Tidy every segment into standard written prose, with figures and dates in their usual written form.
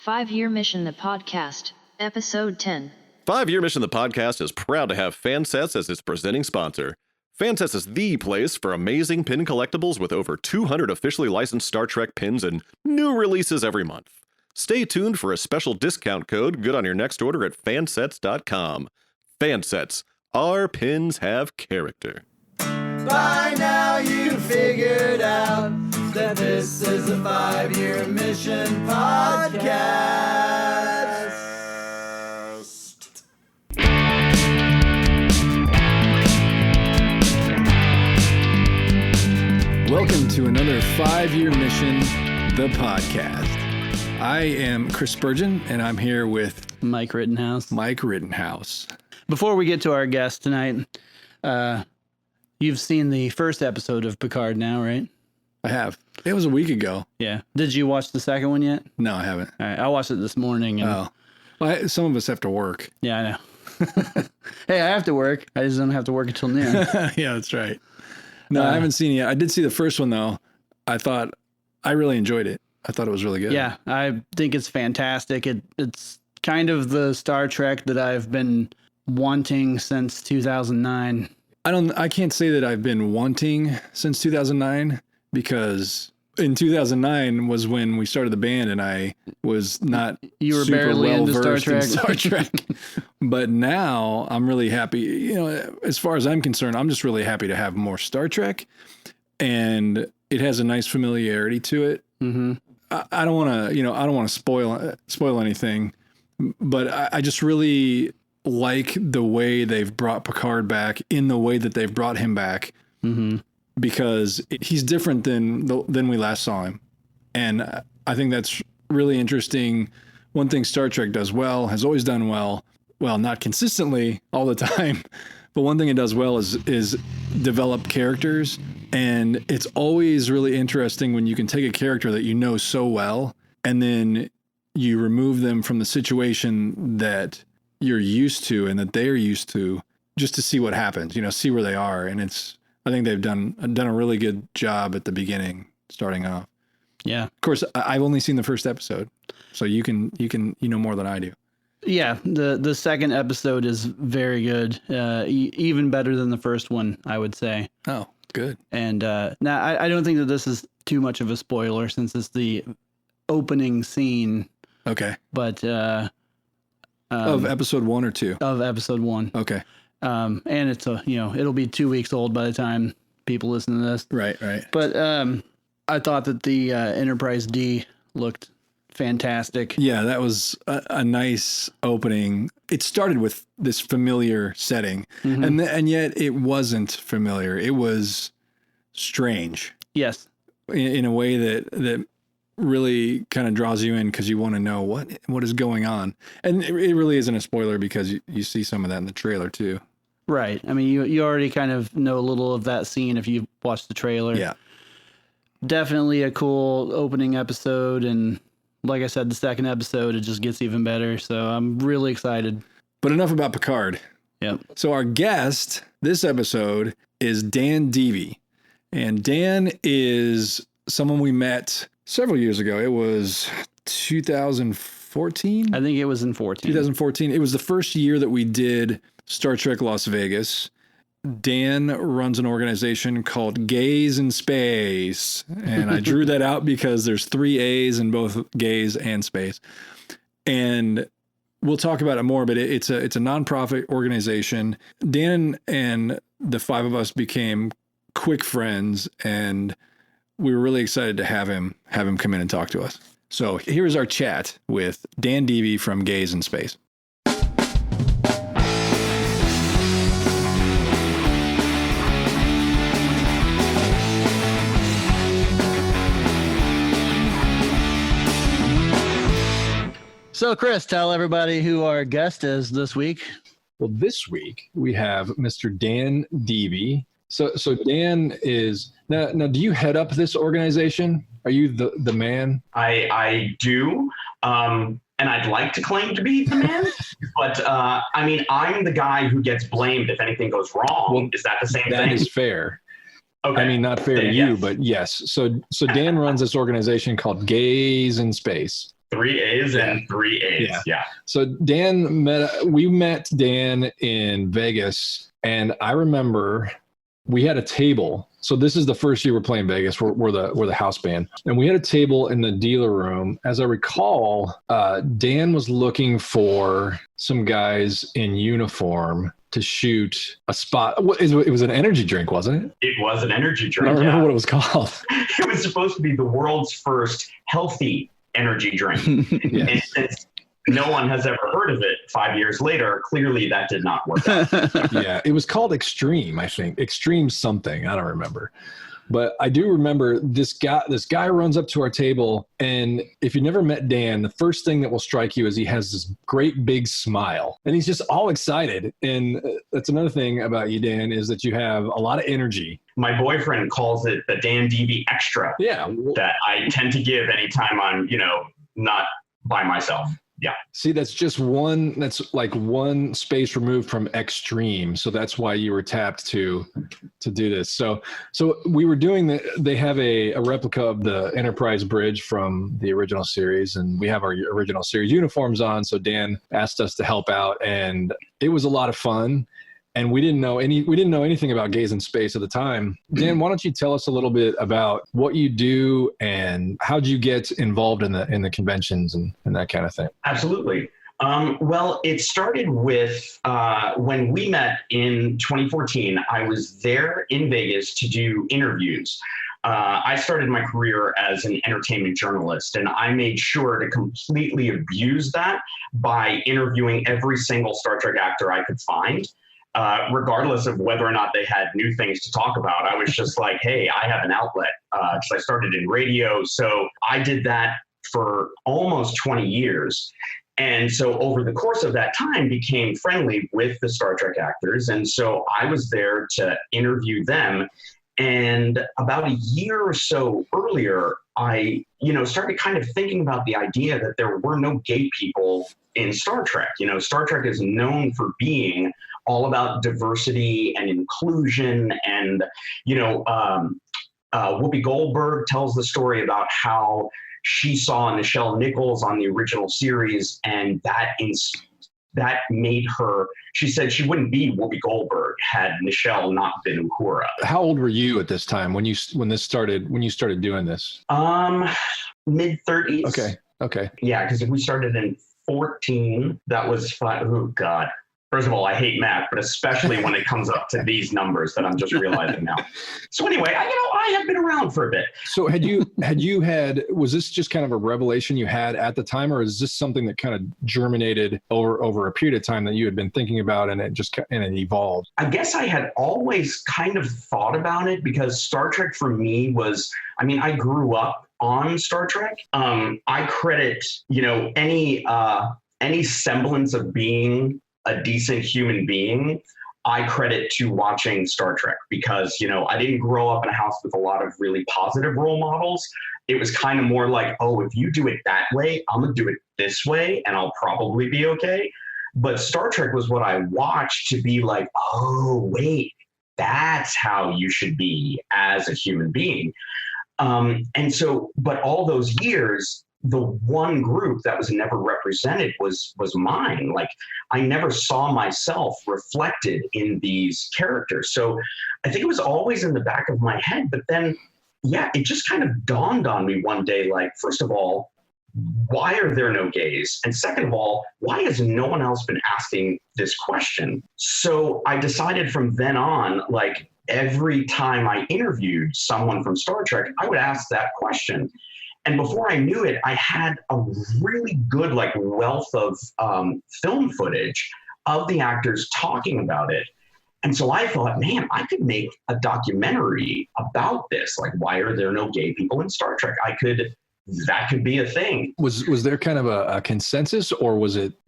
5-Year Mission the Podcast, Episode 10. 5-Year Mission the Podcast is proud to have Fansets as its presenting sponsor. Fansets is the place for amazing pin collectibles with over 200 officially licensed Star Trek pins and new releases every month. Stay tuned for a special discount code good on your next order at fansets.com. Fansets. Our pins have character. By now you figured out that this is a 5-Year Mission podcast. Welcome to another 5-Year Mission, the podcast. I am Chris Spurgeon, and I'm here with Mike Rittenhouse. Before we get to our guest tonight, you've seen the first episode of Picard now, right? I have. It was a week ago. Yeah. Did you watch the second one yet? No, I haven't. All right, I watched it this morning. And Well, some of us have to work. Yeah, I know. Hey, I have to work. I just don't have to work until noon. Yeah, that's right. No, I haven't seen it yet. I did see the first one, though. I really enjoyed it. I thought it was really good. Yeah, I think it's fantastic. It's kind of the Star Trek that I've been wanting since 2009. I can't say that I've been wanting since 2009, because in 2009 was when we started the band and I was not you were super barely well into versed in Star Trek. But now I'm really happy. You know, as far as I'm concerned, I'm just really happy to have more Star Trek, and it has a nice familiarity to it. Mm-hmm. I don't want to spoil anything, but I just really like the way they've brought Picard back in the way that they've brought him back. Mm-hmm. Because he's different than we last saw him. And I think that's really interesting. One thing Star Trek does well, has always done well, not consistently all the time, but one thing it does well is develop characters. And it's always really interesting when you can take a character that you know so well, and then you remove them from the situation that you're used to and that they're used to, just to see what happens, see where they are. And I think they've done a really good job at the beginning, starting off. Yeah. Of course, I've only seen the first episode, so you know more than I do. Yeah, the second episode is very good, even better than the first one, I would say. Oh, good. And now I don't think that this is too much of a spoiler since it's the opening scene. Okay. But of episode 1 or 2? Of episode 1. Okay. And it's it'll be 2 weeks old by the time people listen to this. Right. But I thought that the Enterprise D looked fantastic. Yeah, that was a nice opening. It started with this familiar setting, mm-hmm. and yet it wasn't familiar. It was strange. Yes. In a way that really kind of draws you in, because you want to know what is going on. And it really isn't a spoiler, because you see some of that in the trailer too. Right. I mean, you already kind of know a little of that scene if you watched the trailer. Yeah. Definitely a cool opening episode. And like I said, the second episode, it just gets even better. So I'm really excited. But enough about Picard. Yep. So our guest this episode is Dan Deevy. And Dan is someone we met several years ago. It was 2014? I think it was in 2014. It was the first year that we did Star Trek Las Vegas. Dan runs an organization called Gaaays in Space. And I drew that out because there's 3 A's in both Gaaays and Space. And we'll talk about it more, but it's a nonprofit organization. Dan and the 5 of us became quick friends, and we were really excited to have him come in and talk to us. So here's our chat with Dan Deevy from Gaaays in Space. So Chris, tell everybody who our guest is this week. Well, this week we have Mr. Dan Deevy. So Dan is now. Do you head up this organization? Are you the man? I do, and I'd like to claim to be the man, but I mean, I'm the guy who gets blamed if anything goes wrong. Well, is that the same thing? That is fair. Okay. I mean, not fair to you, but yes. So Dan runs this organization called Gaaays in Space. 3 A's and 3 A's. Yeah. So we met Dan in Vegas, and I remember we had a table. So this is the first year we're playing Vegas. We're the house band, and we had a table in the dealer room. As I recall, Dan was looking for some guys in uniform to shoot a spot. It was an energy drink, wasn't it? It was an energy drink. I don't remember what it was called. It was supposed to be the world's first healthy energy drink. Yes. And since no one has ever heard of it 5 years later, clearly that did not work out. Yeah, it was called Extreme, I think. Extreme something. I don't remember. But I do remember this guy runs up to our table, and if you never met Dan, the first thing that will strike you is he has this great big smile, and he's just all excited. And that's another thing about you, Dan, is that you have a lot of energy. My boyfriend calls it the Dan Deevy extra. Yeah. That I tend to give anytime I'm, not by myself. Yeah. See, that's like one space removed from extreme. So that's why you were tapped to do this. So we were doing they have a replica of the Enterprise bridge from the original series, and we have our original series uniforms on. So Dan asked us to help out, and it was a lot of fun. And we didn't know anything about Gaaays in Space at the time. Dan, why don't you tell us a little bit about what you do and how'd you get involved in the conventions and that kind of thing? Absolutely. Well, it started with when we met in 2014. I was there in Vegas to do interviews. I started my career as an entertainment journalist, and I made sure to completely abuse that by interviewing every single Star Trek actor I could find. Regardless of whether or not they had new things to talk about, I was just like, hey, I have an outlet. Because I started in radio. So I did that for almost 20 years. And so over the course of that time, became friendly with the Star Trek actors. And so I was there to interview them. And about a year or so earlier, I, started kind of thinking about the idea that there were no gay people in Star Trek. Star Trek is known for being all about diversity and inclusion. And, Whoopi Goldberg tells the story about how she saw Nichelle Nichols on the original series, and that made her, she said she wouldn't be Whoopi Goldberg had Nichelle not been Uhura. How old were you at this time when you started doing this? Mid-30s. Okay. Yeah, because if we started in 14, that was fine. Oh, God. First of all, I hate math, but especially when it comes up to these numbers that I'm just realizing now. So anyway, I have been around for a bit. So was this just kind of a revelation you had at the time, or is this something that kind of germinated over a period of time that you had been thinking about and it evolved? I guess I had always kind of thought about it because Star Trek for me was, I grew up on Star Trek. I credit, any semblance of being a decent human being, I credit to watching Star Trek because, I didn't grow up in a house with a lot of really positive role models. It was kind of more like, oh, if you do it that way, I'm going to do it this way and I'll probably be okay. But Star Trek was what I watched to be like, oh, wait, that's how you should be as a human being. But all those years, the one group that was never represented was mine. Like I never saw myself reflected in these characters. So I think it was always in the back of my head, but then, it just kind of dawned on me one day, like, first of all, why are there no gays? And second of all, why has no one else been asking this question? So I decided from then on, like every time I interviewed someone from Star Trek, I would ask that question. And before I knew it, I had a really good wealth of film footage of the actors talking about it. And so I thought, man, I could make a documentary about this. Like, why are there no gay people in Star Trek? That could be a thing. Was there kind of a consensus, or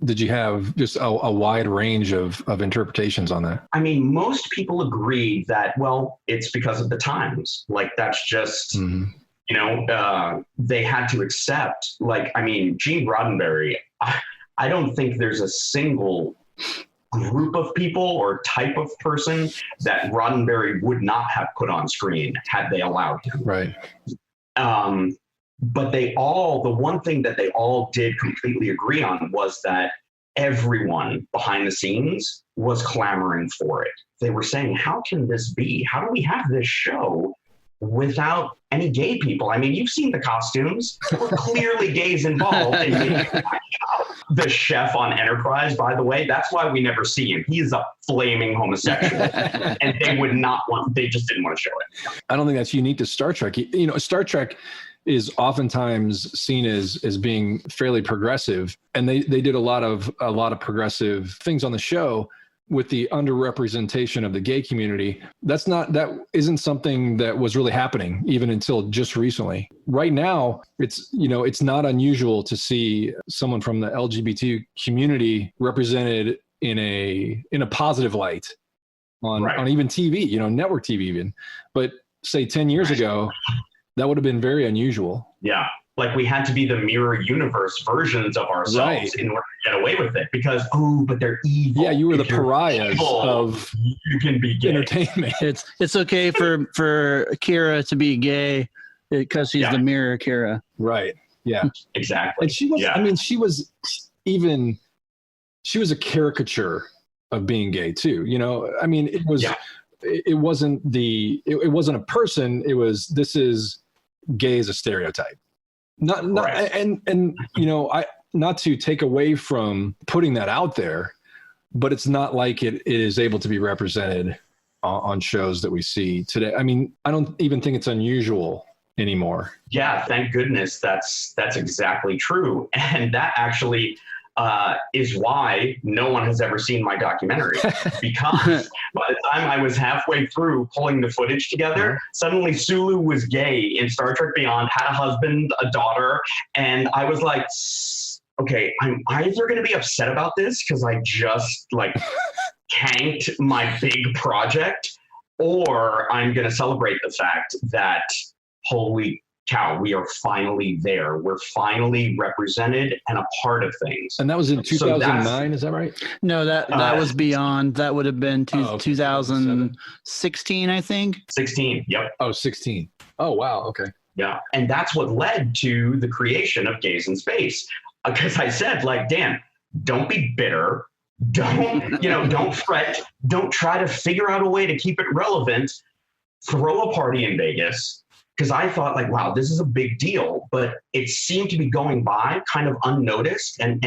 did you have just a wide range of interpretations on that? Most people agreed that, well, it's because of the times. Like, that's just... Mm-hmm. They had to accept, Gene Roddenberry, I don't think there's a single group of people or type of person that Roddenberry would not have put on screen had they allowed him. Right. But the one thing that they all did completely agree on was that everyone behind the scenes was clamoring for it. They were saying, how can this be? How do we have this show without any gay people? I mean, you've seen the costumes. There were clearly gays involved. And the chef on Enterprise, by the way, that's why we never see him. He is a flaming homosexual. And they just didn't want to show it. I don't think that's unique to Star Trek. You know, Star Trek is oftentimes seen as being fairly progressive, and they did a lot of progressive things on the show with the underrepresentation of the gay community. That isn't something that was really happening even until just recently. Right now, it's not unusual to see someone from the LGBT community represented in a positive light on even TV, network TV even. But say 10 years ago, that would have been very unusual. Yeah. Like we had to be the mirror universe versions of ourselves in order to get away with it because, but they're evil. Yeah, you were the pariahs of you can be gay. Entertainment. It's okay for Kira to be gay because she's the mirror Kira. Right. Yeah. Exactly. And she was, she was a caricature of being gay too. It was, it wasn't a person. This is gay as a stereotype. Not to take away from putting that out there, but it's not like it is able to be represented on shows that we see today. I mean, I don't even think it's unusual anymore. Yeah, thank goodness that's exactly true. And that actually is why no one has ever seen my documentary, because by the time I was halfway through pulling the footage together, suddenly Sulu was gay in Star Trek Beyond, had a husband, a daughter, and I was like, okay, I'm either going to be upset about this because I just tanked my big project, or I'm going to celebrate the fact that, holy cow, we are finally there. We're finally represented and a part of things. And that was in 2009, is that right? No, that was Beyond. That would have been 2016, I think. 16, yep. Oh, 16. Oh, wow, okay. Yeah, and that's what led to the creation of Gays in Space. Because I said, Dan, don't be bitter. Don't fret. Don't try to figure out a way to keep it relevant. Throw a party in Vegas. Because I thought wow, this is a big deal, but it seemed to be going by kind of unnoticed and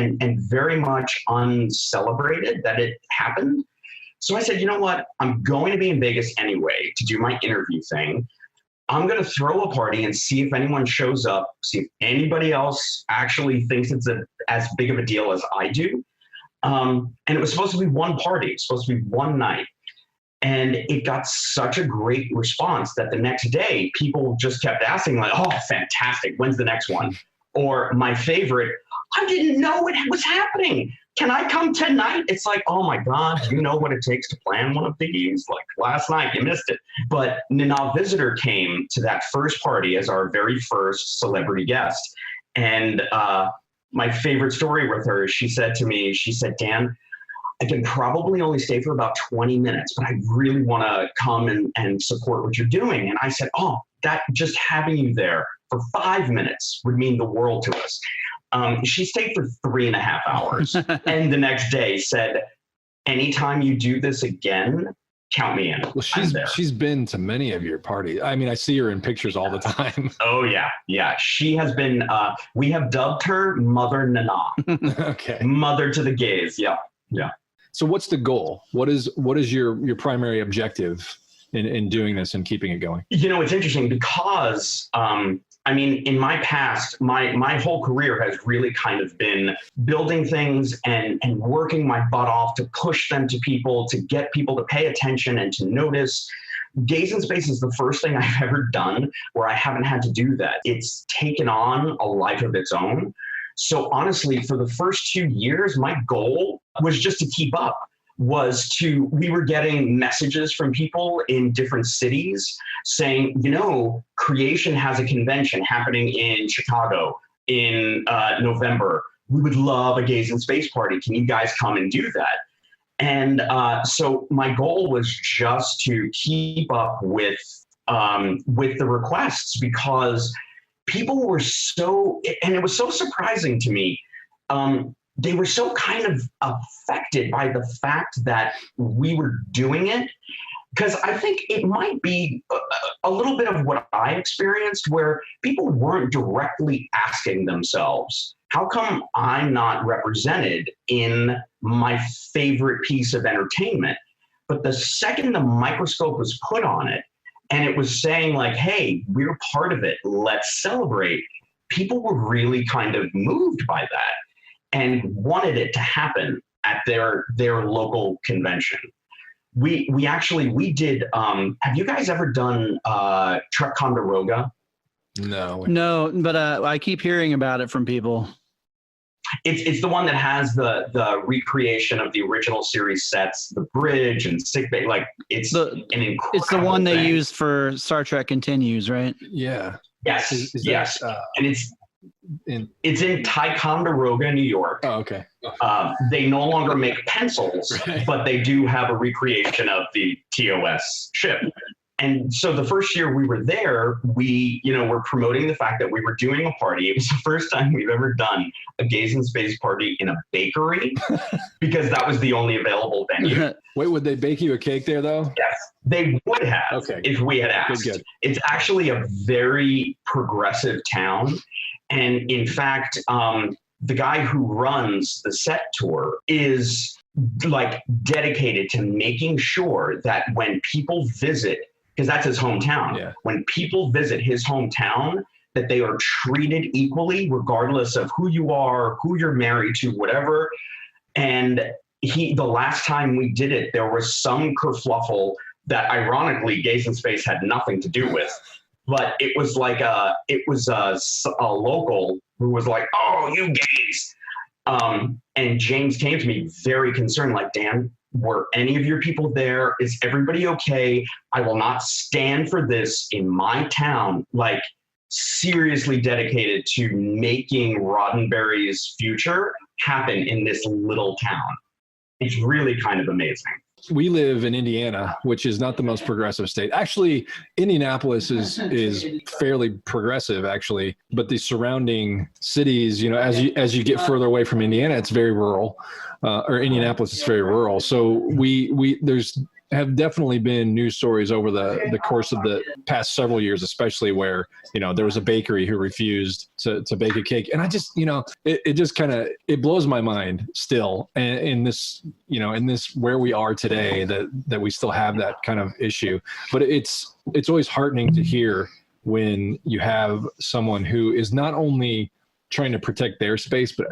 very much uncelebrated that it happened. So I said, you know what? I'm going to be in Vegas anyway to do my interview thing. I'm going to throw a party and see if anyone shows up, see if anybody else actually thinks it's as big of a deal as I do. And it was supposed to be one party. It's supposed to be one night. And it got such a great response that the next day people just kept asking oh, fantastic. When's the next one? Or my favorite, I didn't know it was happening. Can I come tonight? It's oh my God, you know what it takes to plan one of these? Last night, you missed it. But Nina Visitor came to that first party as our very first celebrity guest. And my favorite story with her, she said, Dan, I can probably only stay for about 20 minutes, but I really want to come and support what you're doing. And I said, that just having you there for 5 minutes would mean the world to us. She stayed for 3.5 hours and the next day said, anytime you do this again, count me in. Well, she's been to many of your parties. I mean, I see her in pictures all the time. Oh yeah. Yeah. She has been, we have dubbed her Mother Nana. Okay. Mother to the gays. Yeah. Yeah. So what's the goal? What is your primary objective in doing this and keeping it going? It's interesting because, in my past, my whole career has really kind of been building things and working my butt off to push them to people, to get people to pay attention and to notice. Gays in Space is the first thing I've ever done where I haven't had to do that. It's taken on a life of its own. So honestly, for the first 2 years, my goal was just to keep up. We were getting messages from people in different cities saying, Creation has a convention happening in Chicago in November. We would love a Gays in Space party. Can you guys come and do that? And so my goal was just to keep up with the requests, because people were so, and it was so surprising to me. They were so kind of affected by the fact that we were doing it. Because I think it might be a little bit of what I experienced, where people weren't directly asking themselves, how come I'm not represented in my favorite piece of entertainment? But the second the microscope was put on it and it was saying like, hey, we're part of it, let's celebrate, people were really kind of moved by that and wanted it to happen at their local convention. We did, have you guys ever done Ticonderoga? No, but I keep hearing about it from people. It's the one that has the recreation of the original series sets, the bridge and sick bay. Like it's an incredible It's the one they thing. used for Star Trek Continues, right? Yeah. Yes, Is yes. that, And it's in Ticonderoga, New York. Oh, okay. They no longer make pencils, Right. but they do have a recreation of the TOS ship. And so the first year we were there, we, were promoting the fact that we were doing a party. It was the first time we've ever done a Gaaays in Space party in a bakery because that was the only available venue. Wait, would they bake you a cake there though? Yes, they would have if we had asked. Good. It's actually a very progressive town. And in fact, the guy who runs the set tour is like dedicated to making sure that when people visit, because that's his hometown, when people visit his hometown, that they are treated equally, regardless of who you are, who you're married to, whatever. And the last time we did it, there was some kerfluffle that ironically Gaaays in Space had nothing to do with. But it was like a local who was like, oh, you gays. And James came to me very concerned, like, Dan, were any of your people there? Is everybody okay? I will not stand for this in my town. Like, seriously dedicated to making Roddenberry's future happen in this little town. It's really kind of amazing. We live in Indiana, which is not the most progressive state. Actually, Indianapolis is fairly progressive, actually, but the surrounding cities, as you get further away from Indiana, it's very rural, or Indianapolis is very rural. So there's have definitely been news stories over the course of the past several years, especially where, there was a bakery who refused to bake a cake. And I just, it just kind of, it blows my mind still in this, in this where we are today, that we still have that kind of issue. But it's always heartening to hear when you have someone who is not only trying to protect their space, but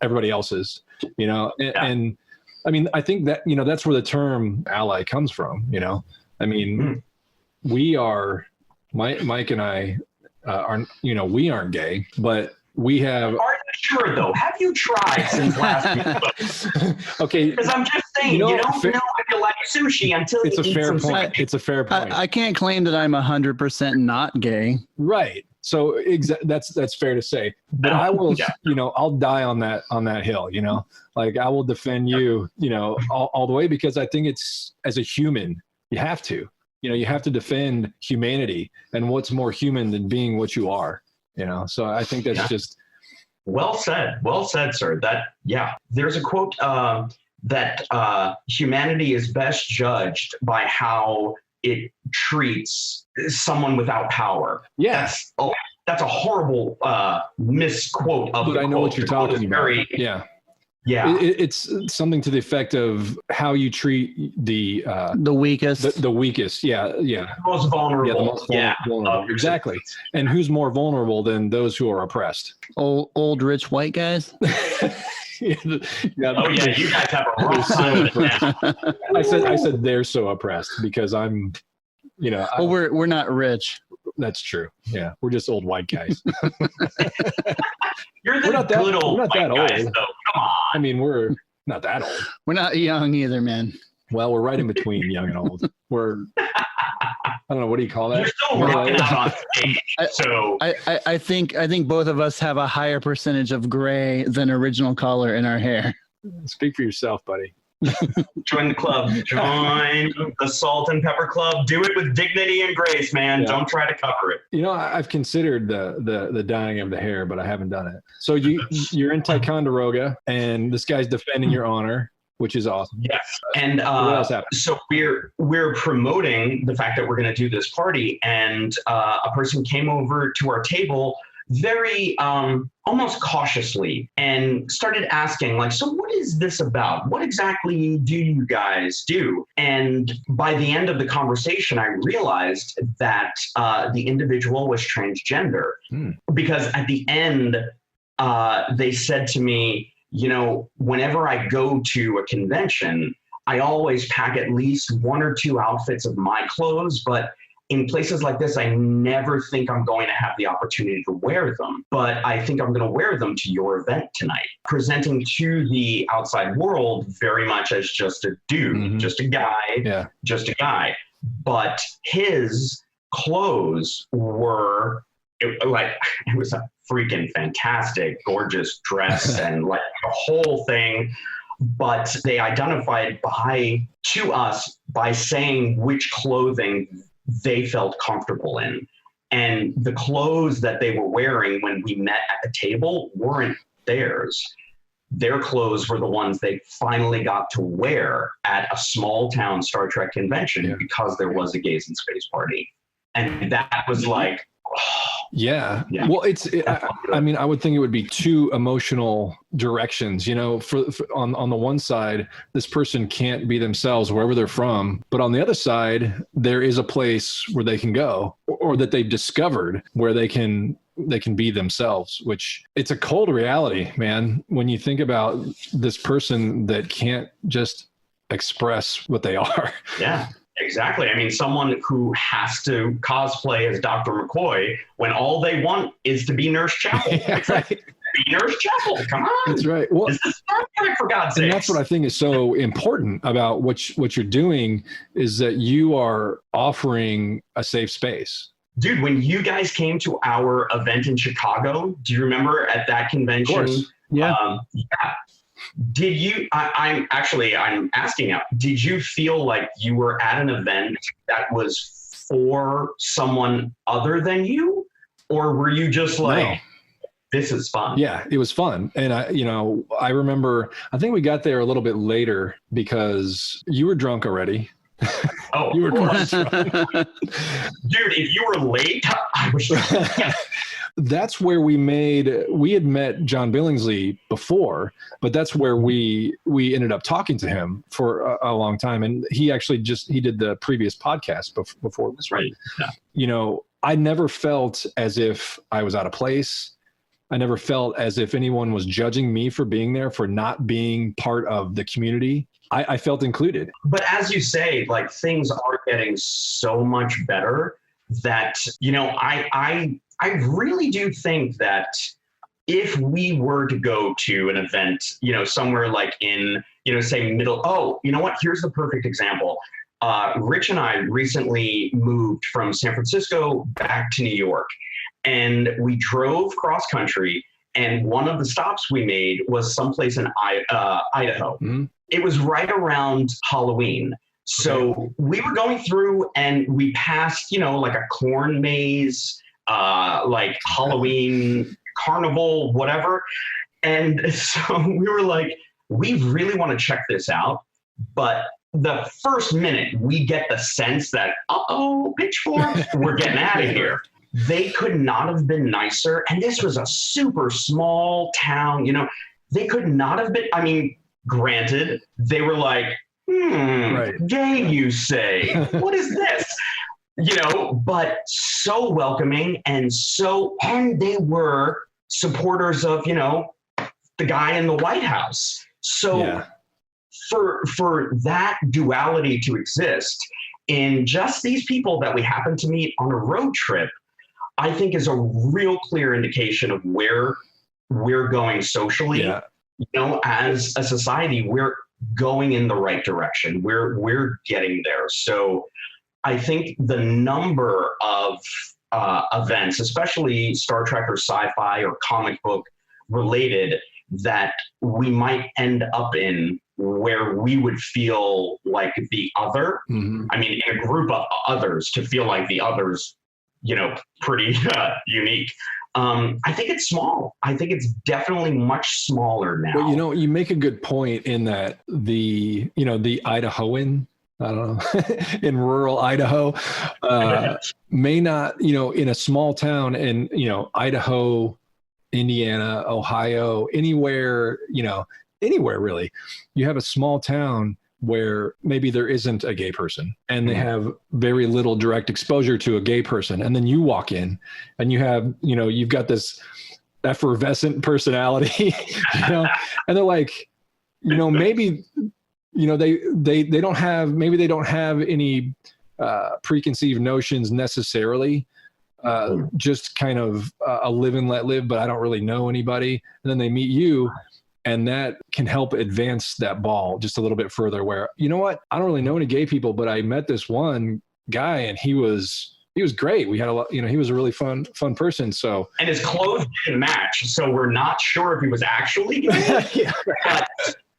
everybody else's, and I mean, I think that, that's where the term ally comes from, I mean, we are, Mike and I aren't, we aren't gay, but we have. Are you sure though? Have you tried since last week? Okay. Because I'm just saying, you don't know if you like sushi until you eat some sushi. It's a fair point. I can't claim that I'm 100% not gay. Right. So that's fair to say, but I will, I'll die on that hill, like I will defend you, all the way, because I think it's, as a human, you have to, you have to defend humanity, and what's more human than being what you are, so I think that's just. Well said, sir. There's a quote that humanity is best judged by how it treats someone without power. Yes. That's a horrible misquote of but I know what you're talking about. Yeah. It's something to the effect of how you treat the weakest. The weakest. Yeah. The most vulnerable. Yeah, the most vulnerable. Exactly. And who's more vulnerable than those who are oppressed? Old rich white guys. You guys have a rough time with it. I said they're so oppressed because I'm, well, we're not rich. That's true. Yeah, we're just old white guys. We're not that old. Guys, though. Come on. I mean, we're not that old. We're not young either, man. Well, we're right in between young and old. We're, I don't know, what do you call that? You're still rocking out on stage. So I think both of us have a higher percentage of gray than original color in our hair. Speak for yourself, buddy. Join the club. Join the Salt and Pepper Club. Do it with dignity and grace, man. Yeah. Don't try to cover it. You know, I've considered the dyeing of the hair, but I haven't done it. So you're in Ticonderoga, and this guy's defending your honor, which is awesome. Yes. And what else happened? so we're promoting the fact that we're going to do this party, and a person came over to our table very almost cautiously and started asking, like, so what is this about? What exactly do you guys do? And by the end of the conversation, I realized that the individual was transgender, because at the end, they said to me, you know, whenever I go to a convention, I always pack at least 1 or 2 outfits of my clothes, but in places like this, I never think I'm going to have the opportunity to wear them, but I think I'm going to wear them to your event tonight, presenting to the outside world very much as just a dude, just a guy, just a guy. But his clothes were it was a freaking fantastic, gorgeous dress and like the whole thing. But they identified to us by saying which clothing they felt comfortable in. And the clothes that they were wearing when we met at the table weren't theirs. Their clothes were the ones they finally got to wear at a small town Star Trek convention because there was a Gaaays in Space party. And that was like, Yeah. Well, I mean, I would think it would be 2 emotional directions, you know, for on the one side, this person can't be themselves wherever they're from. But on the other side, there is a place where they can go, or that they've discovered where they can be themselves, which it's a cold reality, man. When you think about this person that can't just express what they are. Yeah. Exactly. I mean, someone who has to cosplay as Dr. McCoy when all they want is to be Nurse Chapel. Right. Be Nurse Chapel. Come on. That's right. Well, this is Star Trek, for God's sake. And that's what I think is so important about what you're doing, is that you are offering a safe space. Dude, when you guys came to our event in Chicago, do you remember at that convention? Of course. Yeah. Did you, I'm asking you, did you feel like you were at an event that was for someone other than you? Or were you just like, this is fun? Yeah, it was fun. And I remember, I think we got there a little bit later because you were drunk already. Oh, you were drunk. Dude, if you were late, I was That's where we had met John Billingsley before, but that's where we ended up talking to him for a long time. And he actually he did the previous podcast before this. Right. Yeah. You know, I never felt as if I was out of place. I never felt as if anyone was judging me for being there, for not being part of the community. I felt included. But as you say, like, things are getting so much better that, you know, I really do think that if we were to go to an event, you know, somewhere like in, you know, say you know what, here's the perfect example. Rich and I recently moved from San Francisco back to New York, and we drove cross country, and one of the stops we made was someplace in Idaho. Mm-hmm. It was right around Halloween. So we were going through and we passed, you know, like a corn maze, like Halloween carnival, whatever. And so we were like, we really want to check this out. But the first minute we get the sense that, pitchforks, we're getting out of here. They could not have been nicer. And this was a super small town, you know, they could not have been, I mean, granted, they were like, gay, you say, what is this? You know, but so welcoming and they were supporters of, you know, the guy in the White House. So for that duality to exist in just these people that we happen to meet on a road trip, I think is a real clear indication of where we're going socially. Yeah. You know, as a society, we're going in the right direction. We're getting there. So I think the number of events, especially Star Trek or sci-fi or comic book related, that we might end up in where we would feel like the other. Mhm. I mean, in a group of others, to feel like the others, pretty unique. I think it's small. I think it's definitely much smaller now. Well, you make a good point in that the Idahoan, I don't know, in rural Idaho, may not, in a small town in, Idaho, Indiana, Ohio, anywhere really, you have a small town where maybe there isn't a gay person and they have very little direct exposure to a gay person. And then you walk in and you have, you've got this effervescent personality, and they're like, maybe, they don't have any preconceived notions necessarily, just kind of a live and let live, but I don't really know anybody. And then they meet you, and that can help advance that ball just a little bit further where, I don't really know any gay people, but I met this one guy and he was great. We had a lot, he was a really fun person. So, and his clothes didn't match. So we're not sure if he was actually gay, yeah. But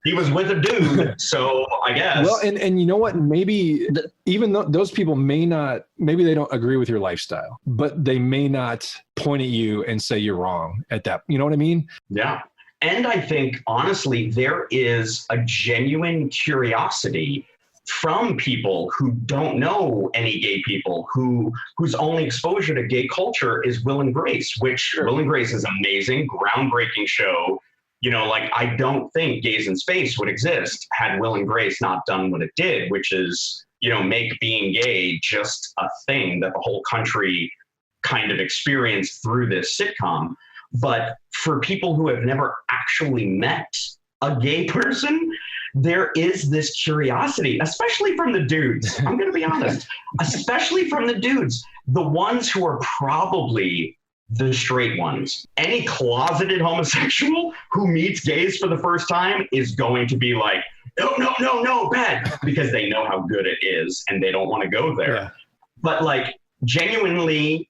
he was with a dude. So I guess. Well, and you know what, maybe even though those people maybe they don't agree with your lifestyle, but they may not point at you and say you're wrong at that. You know what I mean? Yeah. And I think, honestly, there is a genuine curiosity from people who don't know any gay people, whose only exposure to gay culture is Will and Grace, which Will and Grace is an amazing, groundbreaking show. I don't think Gays in Space would exist had Will and Grace not done what it did, which is, make being gay just a thing that the whole country kind of experienced through this sitcom. But for people who have never actually met a gay person, there is this curiosity, especially from the dudes. I'm going to be honest, especially from the dudes, the ones who are probably the straight ones. Any closeted homosexual who meets gays for the first time is going to be like, no, bad, because they know how good it is and they don't want to go there. Yeah. But genuinely,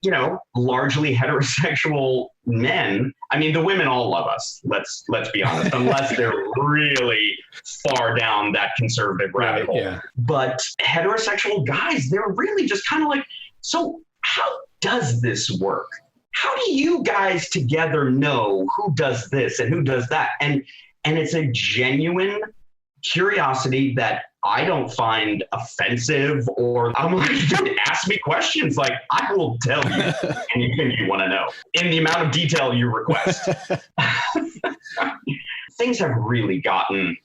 largely heterosexual men. I mean, the women all love us. Let's be honest, unless they're really far down that conservative rabbit hole. Yeah. But heterosexual guys, they're really just kind of like, so how does this work? How do you guys together know who does this and who does that? And it's a genuine curiosity that I don't find offensive, or I'm like, dude, ask me questions. Like, I will tell you anything you want to know in the amount of detail you request. Things have really gotten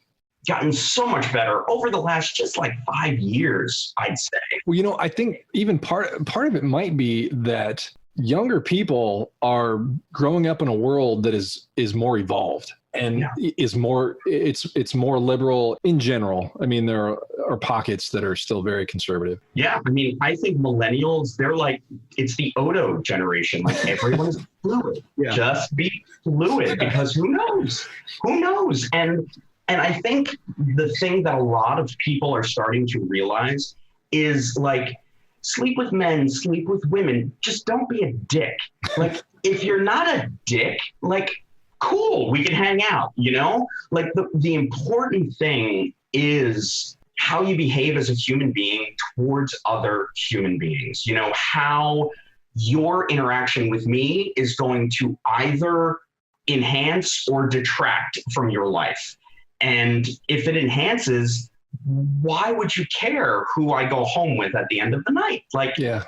so much better over the last just 5 years, I'd say. Well, I think even part of it might be that younger people are growing up in a world that is more evolved. And is more, it's more liberal in general. I mean, there are pockets that are still very conservative. Yeah. I mean, I think millennials, they're it's the Odo generation. Everyone is fluid. Yeah. Just be fluid, because who knows? Who knows? And I think the thing that a lot of people are starting to realize is sleep with men, sleep with women. Just don't be a dick. If you're not a dick, cool, we can hang out, the important thing is how you behave as a human being towards other human beings, how your interaction with me is going to either enhance or detract from your life. And if it enhances, why would you care who I go home with at the end of the night?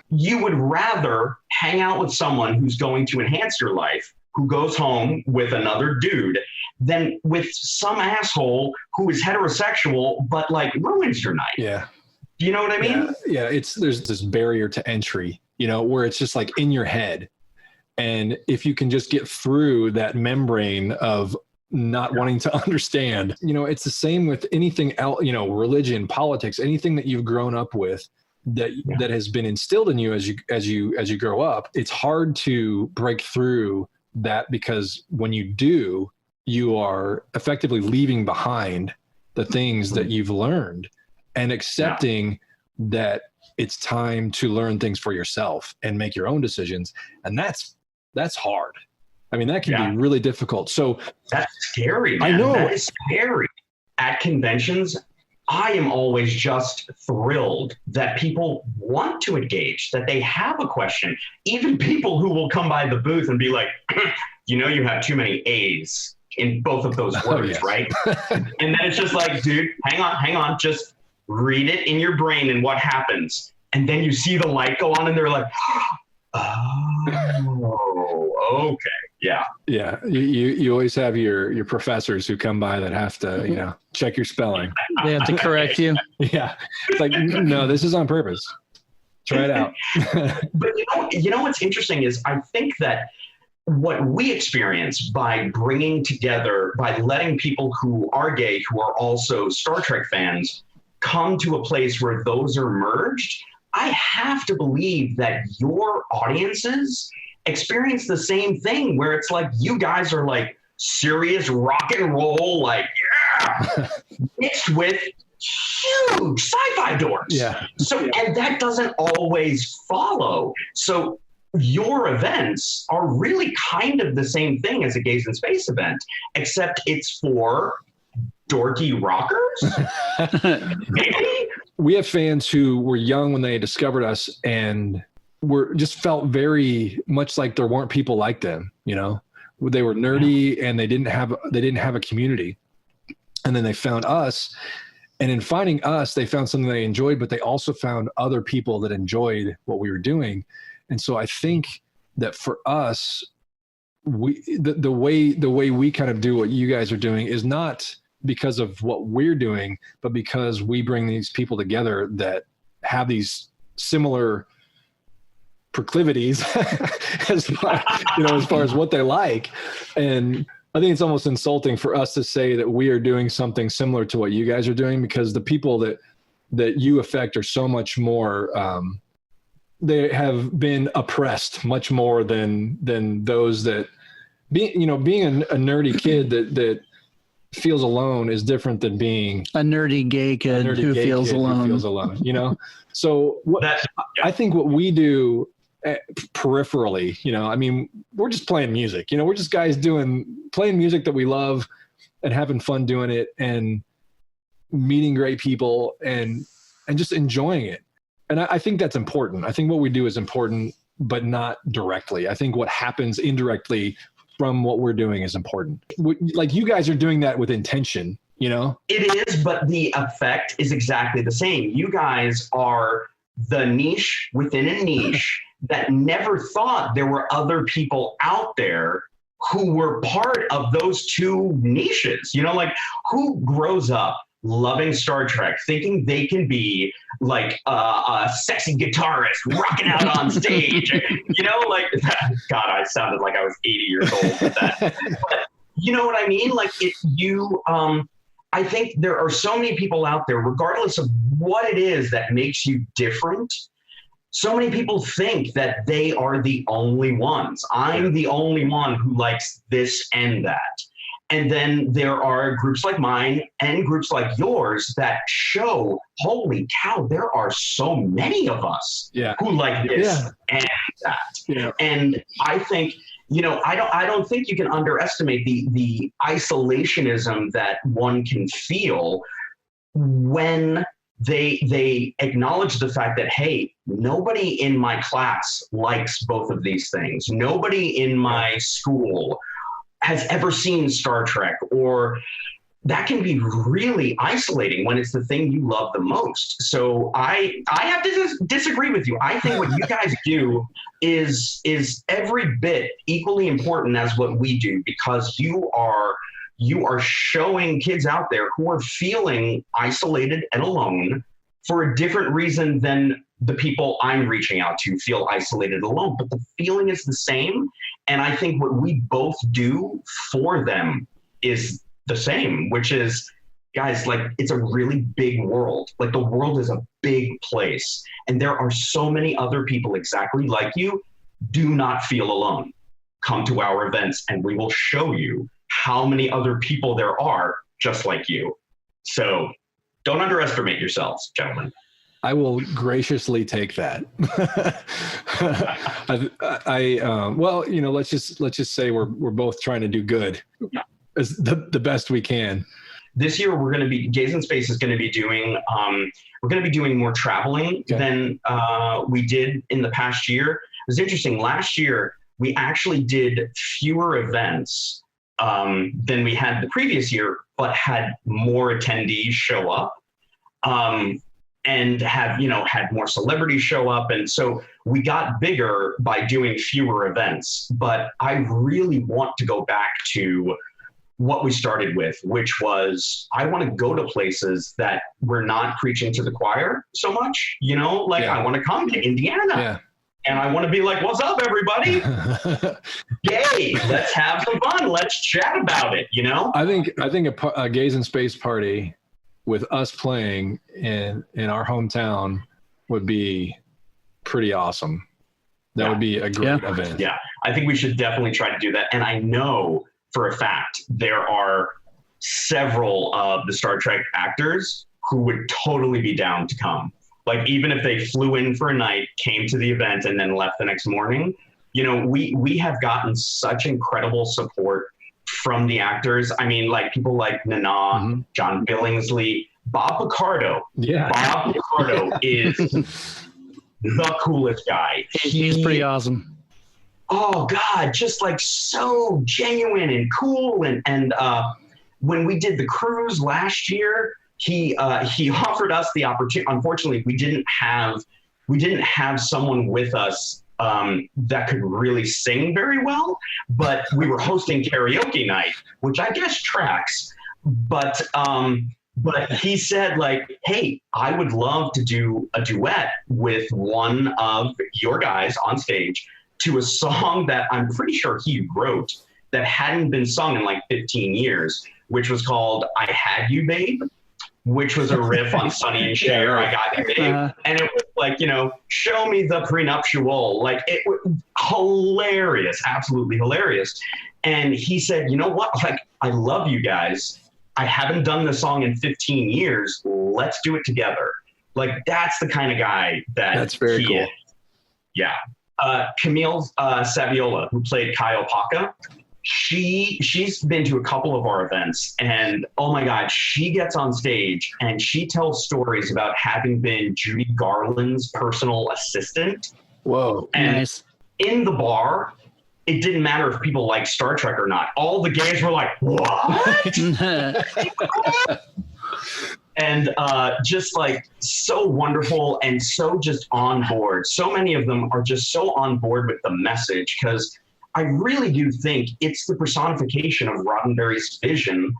You would rather hang out with someone who's going to enhance your life, who goes home with another dude, than with some asshole who is heterosexual but ruins your night. Yeah. Do you know what I mean? Yeah. There's this barrier to entry, where it's just in your head. And if you can just get through that membrane of not wanting to understand, it's the same with anything else, religion, politics, anything that you've grown up with that has been instilled in you as you grow up. It's hard to break through that, because when you do, you are effectively leaving behind the things that you've learned and accepting that it's time to learn things for yourself and make your own decisions. And that's hard. I mean, that can be really difficult. So that's scary, man. I know. That is scary. at conventions, I am always just thrilled that people want to engage, that they have a question. Even people who will come by the booth and be like, you know, you have too many A's in both of those words, yes. right? And then it's just like, dude, hang on, just read it in your brain and what happens. And then you see the light go on and they're like, oh, okay. Yeah. Yeah. You always have your professors who come by that have to, you know, check your spelling. They have to correct you. Yeah. It's like, no, this is on purpose. Try it out. But you know what's interesting is I think that what we experience by bringing together, by letting people who are gay, who are also Star Trek fans, come to a place where those are merged, I have to believe that your audiences experience the same thing, where it's like you guys are like serious rock and roll, like, yeah, mixed with huge sci-fi dorks. Yeah. So, and that doesn't always follow. So your events are really kind of the same thing as a Gays in Space event, except it's for dorky rockers. Maybe? We have fans who were young when they discovered us and just felt very much like there weren't people like them, you know. They were nerdy and they didn't have a community. And then they found us, and in finding us, they found something they enjoyed, but they also found other people that enjoyed what we were doing. And so I think that for us, the way we kind of do what you guys are doing is not because of what we're doing, but because we bring these people together that have these similar proclivities as far as what they like. And I think it's almost insulting for us to say that we are doing something similar to what you guys are doing, because the people that you affect are so much more, they have been oppressed much more than those that being a nerdy kid that feels alone is different than being a nerdy gay kid who feels alone. You know? So I think what we do peripherally, you know, I mean, we're just playing music, you know, we're just guys playing music that we love and having fun doing it and meeting great people and just enjoying it. And I think that's important. I think what we do is important, but not directly. I think what happens indirectly from what we're doing is important. Like you guys are doing that with intention, you know? It is, but the effect is exactly the same. You guys are the niche within a niche that never thought there were other people out there who were part of those two niches. You know, like who grows up loving Star Trek, thinking they can be like a sexy guitarist rocking out on stage, you know, like, God, I sounded like I was 80 years old with that. But you know what I mean? Like I think there are so many people out there, regardless of what it is that makes you different. So many people think that they are the only ones. I'm the only one who likes this and that. And then there are groups like mine and groups like yours that show, holy cow, there are so many of us who like this and that. Yeah. And I think, you know, I don't think you can underestimate the isolationism that one can feel when they acknowledge the fact that, hey, nobody in my class likes both of these things. Nobody in my school has ever seen Star Trek, or that can be really isolating when it's the thing you love the most. So I have to disagree with you. I think what you guys do is every bit equally important as what we do, because you are showing kids out there who are feeling isolated and alone for a different reason than the people I'm reaching out to feel isolated and alone, but the feeling is the same. And I think what we both do for them is the same, which is, guys, like, it's a really big world. Like, the world is a big place, and there are so many other people exactly like you. Do not feel alone. Come to our events and we will show you how many other people there are just like you. So don't underestimate yourselves, gentlemen. I will graciously take that. Well, you know, let's just say we're both trying to do good as the best we can. this year we're going to be, Gaaays in Space is going to be doing, we're going to be doing more traveling than we did in the past year. It was interesting. Last year, we actually did fewer events than we had the previous year, but had more attendees show up. And have, had more celebrities show up. And so we got bigger by doing fewer events. But I really want to go back to what we started with, which was I want to go to places that we're not preaching to the choir so much. I want to come to Indiana. Yeah. And I want to be like, what's up, everybody? Yay, let's have some fun. Let's chat about it, I think a Gaaays in Space party with us playing in our hometown would be pretty awesome. That would be a great event. Yeah, I think we should definitely try to do that. And I know for a fact there are several of the Star Trek actors who would totally be down to come. Like, even if they flew in for a night, came to the event, and then left the next morning, we have gotten such incredible support from the actors. I mean, like people like Nana, John Billingsley, Bob Picardo. Yeah. Bob Picardo is the coolest guy. He's pretty awesome. Oh God, just like so genuine and cool. And when we did the cruise last year, he offered us the opportunity. Unfortunately, we didn't have someone with us that could really sing very well, but we were hosting karaoke night, which I guess tracks. But he said, like, hey, I would love to do a duet with one of your guys on stage to a song that I'm pretty sure he wrote that hadn't been sung in like 15 years, which was called I Had You, Babe, which was a riff on Sonny and Cher, I Got You, Babe. And it was like, show me the prenuptial. Like, it was hilarious, absolutely hilarious. And he said, you know what? Like, I love you guys. I haven't done this song in 15 years. Let's do it together. Like, that's the kind of guy that's very cool. Is. Yeah. Camille Saviola, who played Kyle Paka, she's been to a couple of our events, and oh my God, she gets on stage and she tells stories about having been Judy Garland's personal assistant. Whoa. And nice. In the bar, it didn't matter if people liked Star Trek or not. All the gays were like, what? And just like so wonderful and so just on board. So many of them are just so on board with the message, because I really do think it's the personification of Roddenberry's vision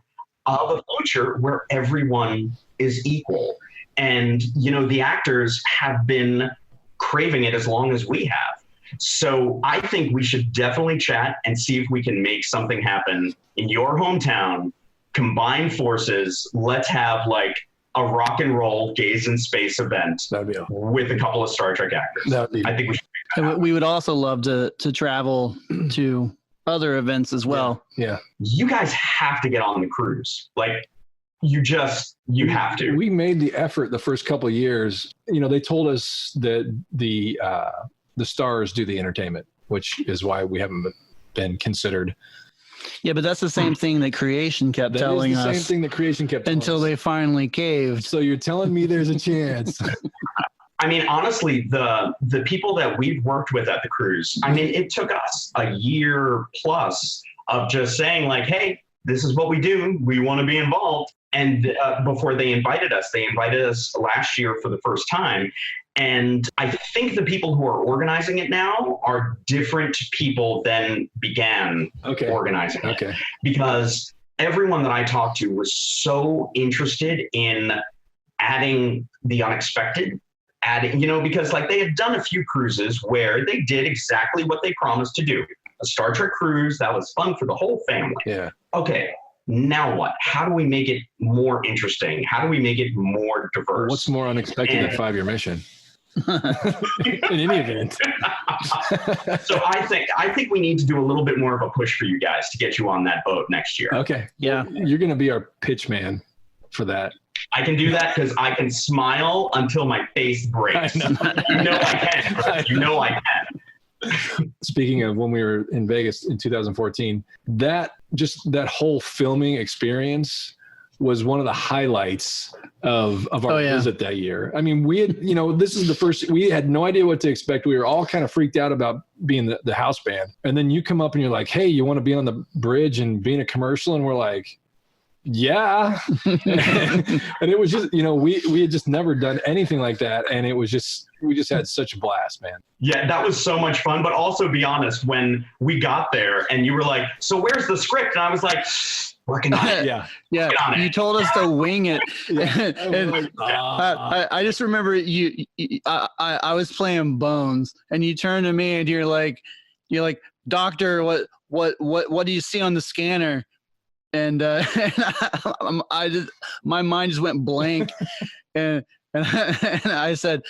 of a future where everyone is equal. And, the actors have been craving it as long as we have. So I think we should definitely chat and see if we can make something happen in your hometown, combine forces. Let's have like a rock and roll Gaaays in Space event with a couple of Star Trek actors. I think we should. And we would also love to travel to other events as well. Yeah. You guys have to get on the cruise. Like, you have to. We made the effort the first couple of years. They told us that the stars do the entertainment, which is why we haven't been considered. Yeah, but that's the same thing that Creation kept telling us. Same thing that Creation kept telling until us. they finally caved. So you're telling me there's a chance? I mean, honestly, the people that we've worked with at the cruise, I mean, it took us a year plus of just saying like, hey, this is what we do. We want to be involved. And before they invited us last year for the first time. And I think the people who are organizing it now are different people than began organizing it. Because everyone that I talked to was so interested in adding the unexpected, because like they had done a few cruises where they did exactly what they promised to do. A Star Trek cruise that was fun for the whole family. Yeah. Okay. Now what? How do we make it more interesting? How do we make it more diverse? What's more unexpected than 5-year mission? In any event. So I think we need to do a little bit more of a push for you guys to get you on that boat next year. Okay. Yeah. You're going to be our pitch man for that. I can do that because I can smile until my face breaks. I know I can. Speaking of when we were in Vegas in 2014, that whole filming experience was one of the highlights of our visit that year. I mean, we had, this is the first, we had no idea what to expect. We were all kind of freaked out about being the house band. And then you come up and you're like, hey, you want to be on the bridge and be in a commercial? And we're like, yeah. And it was just, we had just never done anything like that. And it was just, we just had such a blast, man. Yeah, that was so much fun. But also, be honest, when we got there and you were like, so where's the script? And I was like, working on it. Yeah. You told us to wing it. And I just remember I was playing Bones, and you turned to me and you're like, doctor, what do you see on the scanner? And I just, my mind just went blank, and I said,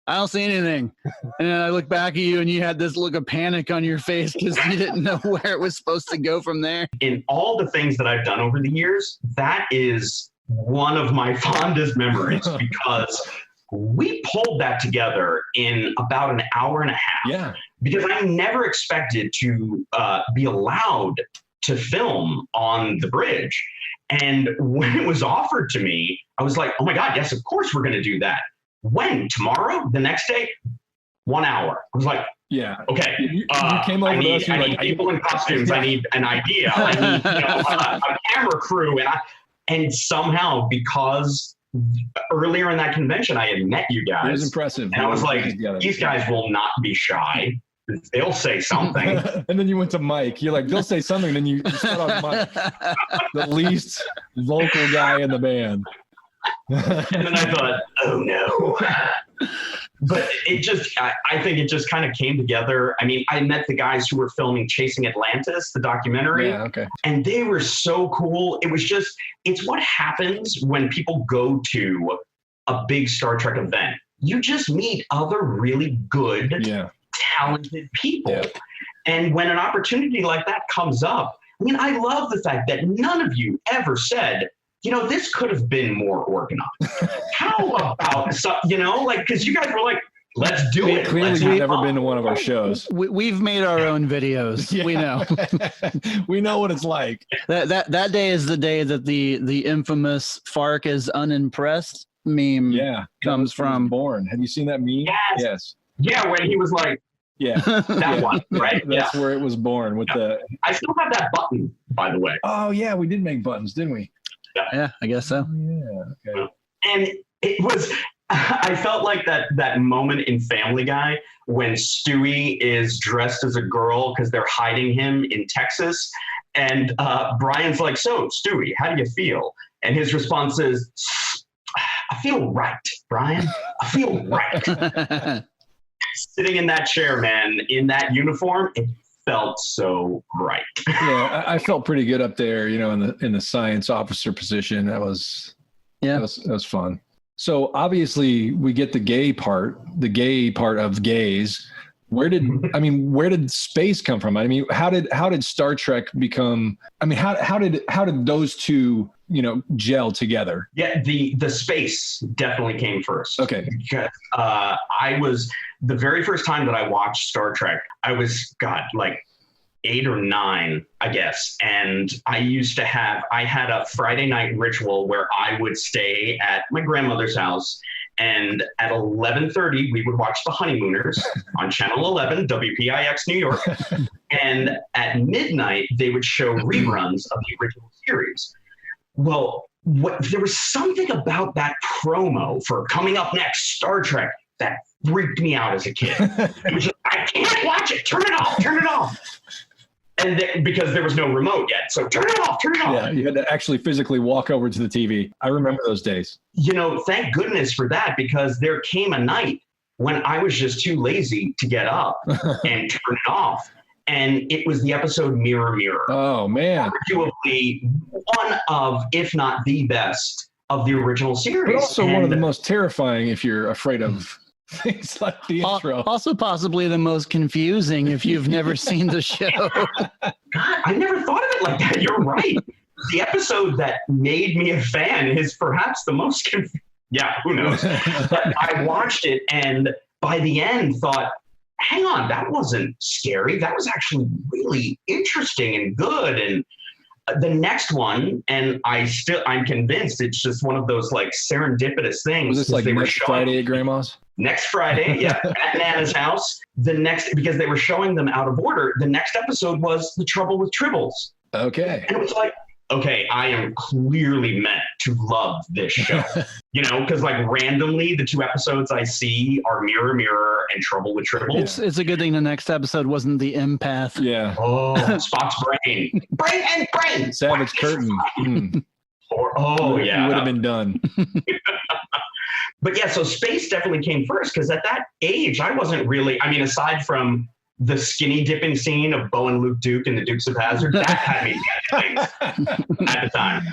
I don't see anything. And then I look back at you and you had this look of panic on your face because you didn't know where it was supposed to go from there. In all the things that I've done over the years, that is one of my fondest memories because we pulled that together in about an hour and a half. Yeah. Because I never expected to be allowed to film on the bridge. And when it was offered to me, I was like, oh my God, yes, of course we're going to do that. When? Tomorrow? The next day? 1 hour. I was like, yeah. Okay. You came over I need, to us, I need people in costumes. I need an idea. I need a camera crew. And somehow, because earlier in that convention, I had met you guys. It was impressive. And I was like, these guys will not be shy. They'll say something. And then you went to Mike. You're like, they'll say something. Then you start on Mike, the least vocal guy in the band. And then I thought, oh no. But I think it just kind of came together. I mean, I met the guys who were filming Chasing Atlantis, the documentary. Yeah, okay. And they were so cool. It was just, it's what happens when people go to a big Star Trek event. You just meet other really good, talented people. Yeah. And when an opportunity like that comes up, I mean, I love the fact that none of you ever said, this could have been more organized. How about, because you guys were like, let's do it. Clearly, you've never been to one of our shows. We've made our own videos. Yeah. We know. We know what it's like. That day is the day that the infamous Fark is unimpressed meme comes from. Born. Have you seen that meme? Yes. Yeah, when he was like, that one, right? That's where it was born with the. I still have that button, by the way. Oh yeah, we did make buttons, didn't we? Yeah, I guess so. Yeah. Okay. And it was, I felt like that moment in Family Guy when Stewie is dressed as a girl because they're hiding him in Texas. And Brian's like, so Stewie, how do you feel? And his response is, I feel right, Brian. I feel right. Sitting in that chair, man, in that uniform, it felt so right. Yeah, I felt pretty good up there, in the science officer position. That was fun. So obviously we get the gay part of Gaaays. Where did space come from? I mean, how did Star Trek become? I mean, how did those two gel together? Yeah, the space definitely came first. Okay, because I was the very first time that I watched Star Trek. I was like 8 or 9, I guess, and I had a Friday night ritual where I would stay at my grandmother's house. And at 11:30, we would watch The Honeymooners on Channel 11, WPIX New York. And at midnight, they would show reruns of the original series. Well, there was something about that promo for coming up next, Star Trek, that freaked me out as a kid. It was just, I can't watch it. Turn it off. Turn it off. And because there was no remote yet. So turn it off. Turn it off. Yeah, you had to actually physically walk over to the TV. I remember those days. Thank goodness for that, because there came a night when I was just too lazy to get up and turn it off. And it was the episode Mirror, Mirror. Oh, man. Arguably one of, if not the best, of the original series. But also one of the most terrifying if you're afraid of things like the intro. Also possibly the most confusing if you've never seen the show. God, I never thought of it like that. You're right. The episode that made me a fan is perhaps the most confusing. Yeah, who knows? But I watched it and by the end thought, hang on, that wasn't scary. That was actually really interesting and good. And the next one, and I'm convinced it's just one of those like serendipitous things. Was this like next Friday at Grandma's? Next Friday, yeah, at Nana's house. Because they were showing them out of order. The next episode was The Trouble with Tribbles. Okay. And it was like, okay, I am clearly meant to love this show. Because like randomly the 2 episodes I see are Mirror Mirror and Trouble with Tribbles. It's a good thing the next episode wasn't The Empath. Yeah. Oh, Spock's brain. Brain. Savage Curtain. Yeah. You would have been done. But yeah, so space definitely came first because at that age, I wasn't really, aside from the skinny dipping scene of Bo and Luke Duke and the Dukes of Hazzard, that had me things at the time.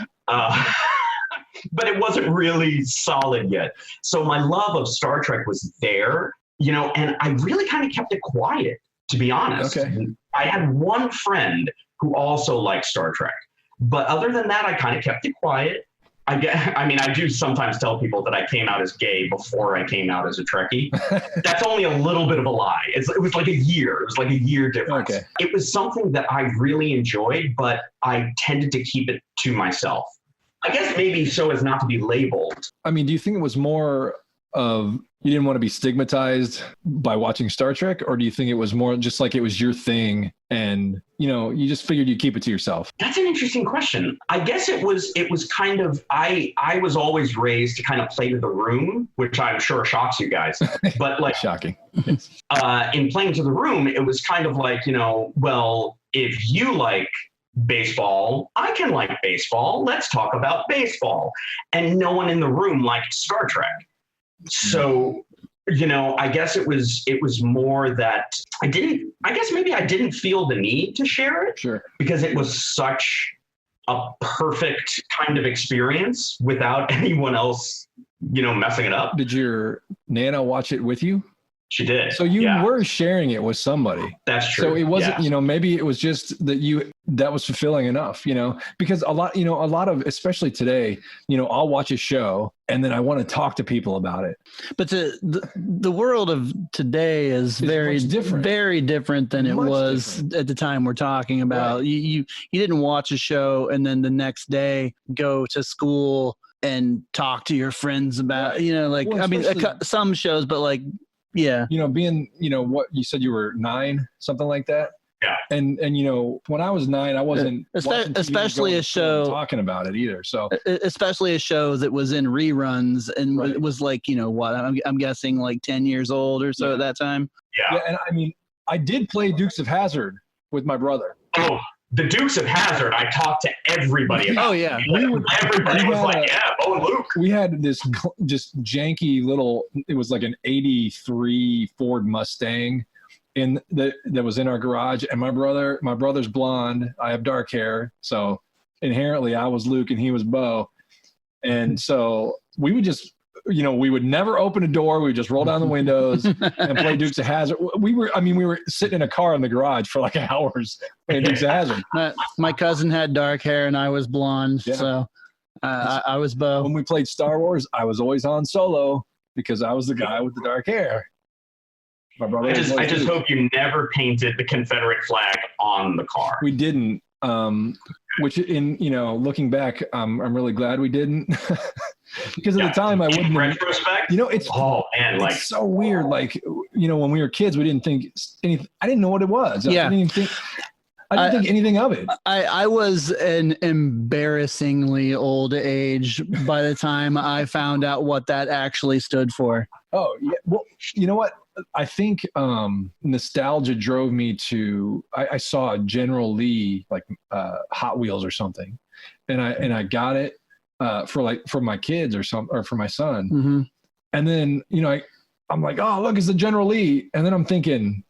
But it wasn't really solid yet. So my love of Star Trek was there, and I really kind of kept it quiet, to be honest. Okay. I had one friend who also liked Star Trek. But other than that, I kind of kept it quiet. I do sometimes tell people that I came out as gay before I came out as a Trekkie. That's only a little bit of a lie. It was like a year. It was like a year difference. Okay. It was something that I really enjoyed, but I tended to keep it to myself. I guess maybe so as not to be labeled. Do you think it was more of you didn't want to be stigmatized by watching Star Trek, or do you think it was more just like it was your thing and you just figured you'd keep it to yourself? That's an interesting question. I guess it was kind of I was always raised to kind of play to the room, which I'm sure shocks you guys. But like shocking. In playing to the room, it was kind of like, well, if you like baseball, I can like baseball. Let's talk about baseball. And no one in the room liked Star Trek. So, I guess it was more that I didn't feel the need to share it. Sure. Because it was such a perfect kind of experience without anyone else, messing it up. Did your Nana watch it with you? She did. So you were sharing it with somebody. That's true. So it wasn't, maybe it was just that was fulfilling enough, because a lot of, especially today, I'll watch a show and then I want to talk to people about it. But the world of today is very different than it was at the time we're talking about. Right. You didn't watch a show and then the next day go to school and talk to your friends about, some shows, but like, yeah. Being, what you said, you were 9, something like that. Yeah. And when I was 9, I wasn't especially a show talking about it either. So especially a show that was in reruns and it was like, I'm guessing like 10 years old or so at that time. Yeah. And I did play Dukes of Hazzard with my brother. Oh, the Dukes of Hazzard, I talked to everybody about. Oh, yeah. Everybody was like, Bo and Luke. We had this just janky little, it was like an 83 Ford Mustang that was in our garage. And my brother's blonde. I have dark hair. So inherently I was Luke and he was Bo. And so we would just, we would never open a door. We would just roll down the windows and play Dukes of Hazzard. We were sitting in a car in the garage for like hours playing Dukes of Hazzard. My cousin had dark hair and I was blonde. Yeah. So I was Bo. When we played Star Wars, I was always Han Solo because I was the guy with the dark hair. My brother. I just hope you never painted the Confederate flag on the car. We didn't. Which looking back, I'm really glad we didn't. Because at the time I wouldn't. In retrospect, it's so weird. Like, when we were kids, we didn't think anything. I didn't know what it was. Yeah. I didn't think anything of it. I was an embarrassingly old age by the time I found out what that actually stood for. Oh, yeah. Well, you know what? I think nostalgia drove me to. I saw General Lee like Hot Wheels or something, and I got it for my kids or for my son. Mm-hmm. And then I'm like, oh look, it's the General Lee, and then I'm thinking,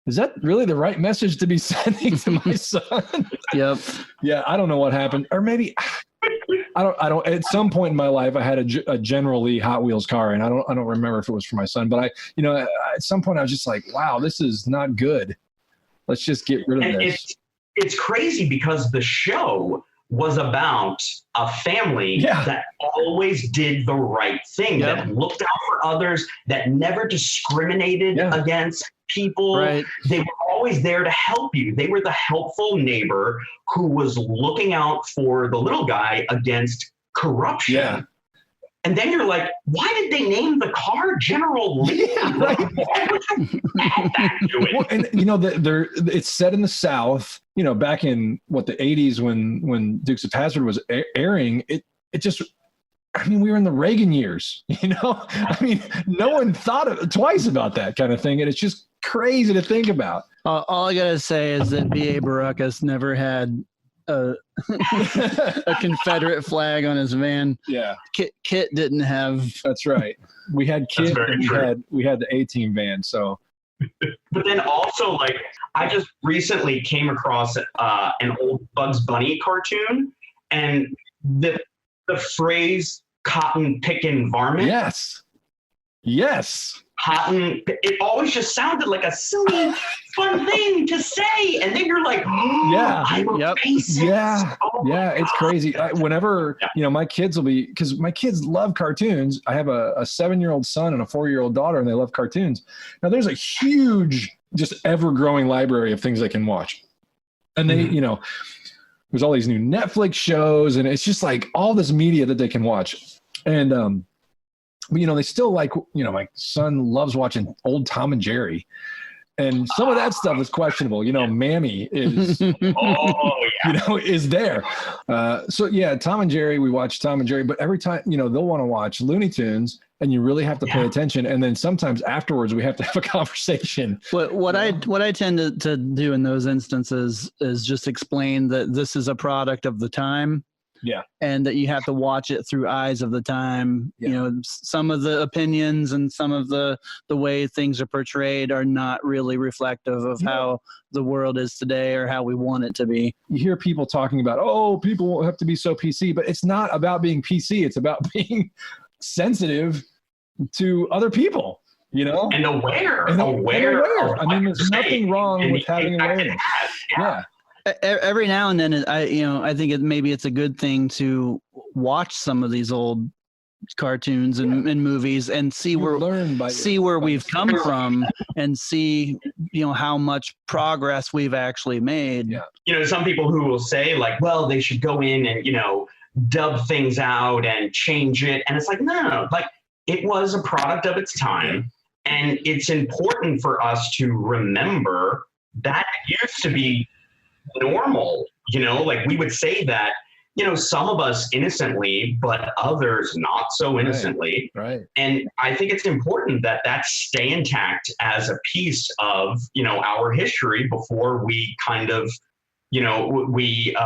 is that really the right message to be sending to my son? Yep. Yeah, I don't know what happened, or maybe. I don't. At some point in my life, I had a General Lee Hot Wheels car, and I don't remember if it was for my son. But at some point, I was just like, "Wow, this is not good. Let's just get rid of this." It's crazy because the show was about a family that always did the right thing, that looked out for others, that never discriminated against people. Right. They were always there to help you. They were the helpful neighbor who was looking out for the little guy against corruption. Yeah. And then you're like, why did they name the car General Lee? Yeah, right. Why would you add that to it? Well, and you know, it's set in the South, you know, back in the 80s when Dukes of Hazzard was airing, it just, I mean, we were in the Reagan years, you know, I mean, no one thought twice about that kind of thing. And it's just crazy to think about. All I got to say is that B.A. Baracus never had a Confederate flag on his van. Yeah. Kit didn't have. That's right. We had Kit and we had the A-Team van. So. But then also, like, I just recently came across an old Bugs Bunny cartoon, and the phrase "cotton pickin' varmint." Yes. Cotton. It always just sounded like a silly, fun thing to say, and then you're like, "Oh, yeah, I'm a racist." Yeah, oh yeah, it's crazy. Whenever you know, my kids will be, because my kids love cartoons. I have a 7-year-old son and a 4-year-old daughter, and they love cartoons. Now, there's a huge, just ever-growing library of things they can watch, and they, you know, there's all these new Netflix shows, and it's just like all this media that they can watch, and you know, they still like, you know, my son loves watching old Tom and Jerry, and some of that stuff is questionable. You know, Mammy is, you know, is there. So yeah, Tom and Jerry, we watch Tom and Jerry, but every time, you know, they'll want to watch Looney Tunes, and you really have to pay attention. And then sometimes afterwards we have to have a conversation. What I tend to do in those instances is just explain that this is a product of the time. Yeah. And that you have to watch it through eyes of the time. Yeah. You know, some of the opinions and some of the way things are portrayed are not really reflective of how the world is today or how we want it to be. You hear people talking about, oh, people have to be so PC, but it's not about being PC. It's about being sensitive to other people, you know? And aware. I mean, there's nothing wrong with having awareness. Yeah. Every now and then, I think maybe it's a good thing to watch some of these old cartoons and movies and see where we've come from and see, you know, how much progress we've actually made. Yeah. You know, some people who will say like, well, they should go in and, you know, dub things out and change it. And it's like, no, like it was a product of its time. And it's important for us to remember that it used to be normal, you know, like we would say that, you know, some of us innocently, but others not so innocently. Right. And I think it's important that stay intact as a piece of, you know, our history before we kind of, you know, we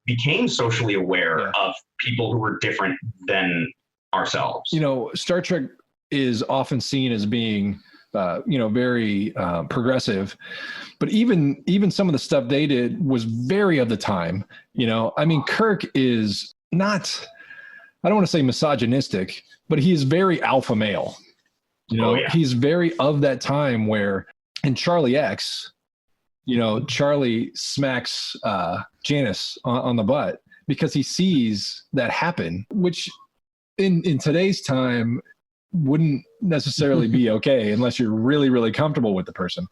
became socially aware of people who were different than ourselves. You know, Star Trek is often seen as being you know, very progressive, but even some of the stuff they did was very of the time. You know, I mean, Kirk is not, I don't want to say misogynistic, but he is very alpha male. You know, he's very of that time where in Charlie X, you know, Charlie smacks Janice on the butt because he sees that happen, which in today's time wouldn't necessarily be okay unless you're really, really comfortable with the person.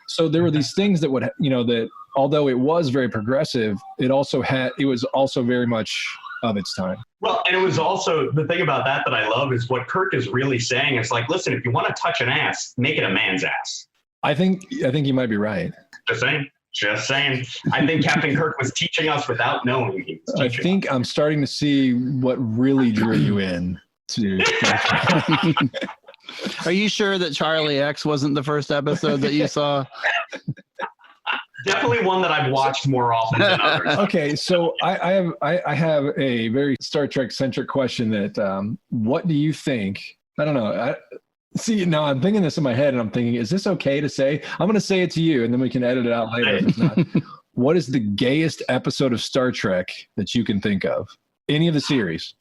So there were these things that would, you know, that although it was very progressive, it was also very much of its time. Well, and it was also the thing about that I love is what Kirk is really saying. It's like, listen, if you want to touch an ass, make it a man's ass. I think you might be right. Just saying. I think Captain Kirk was teaching us without knowing he was teaching. I think I'm starting to see what really drew you in. Are you sure that Charlie X wasn't the first episode that you saw? Definitely one that I've watched more often than others. Okay, so I have a very Star Trek centric question that what do you think? I don't know. See, now I'm thinking this in my head and I'm thinking, is this okay to say? I'm going to say it to you and then we can edit it out later if it's not. What is the gayest episode of Star Trek that you can think of? Any of the series? Is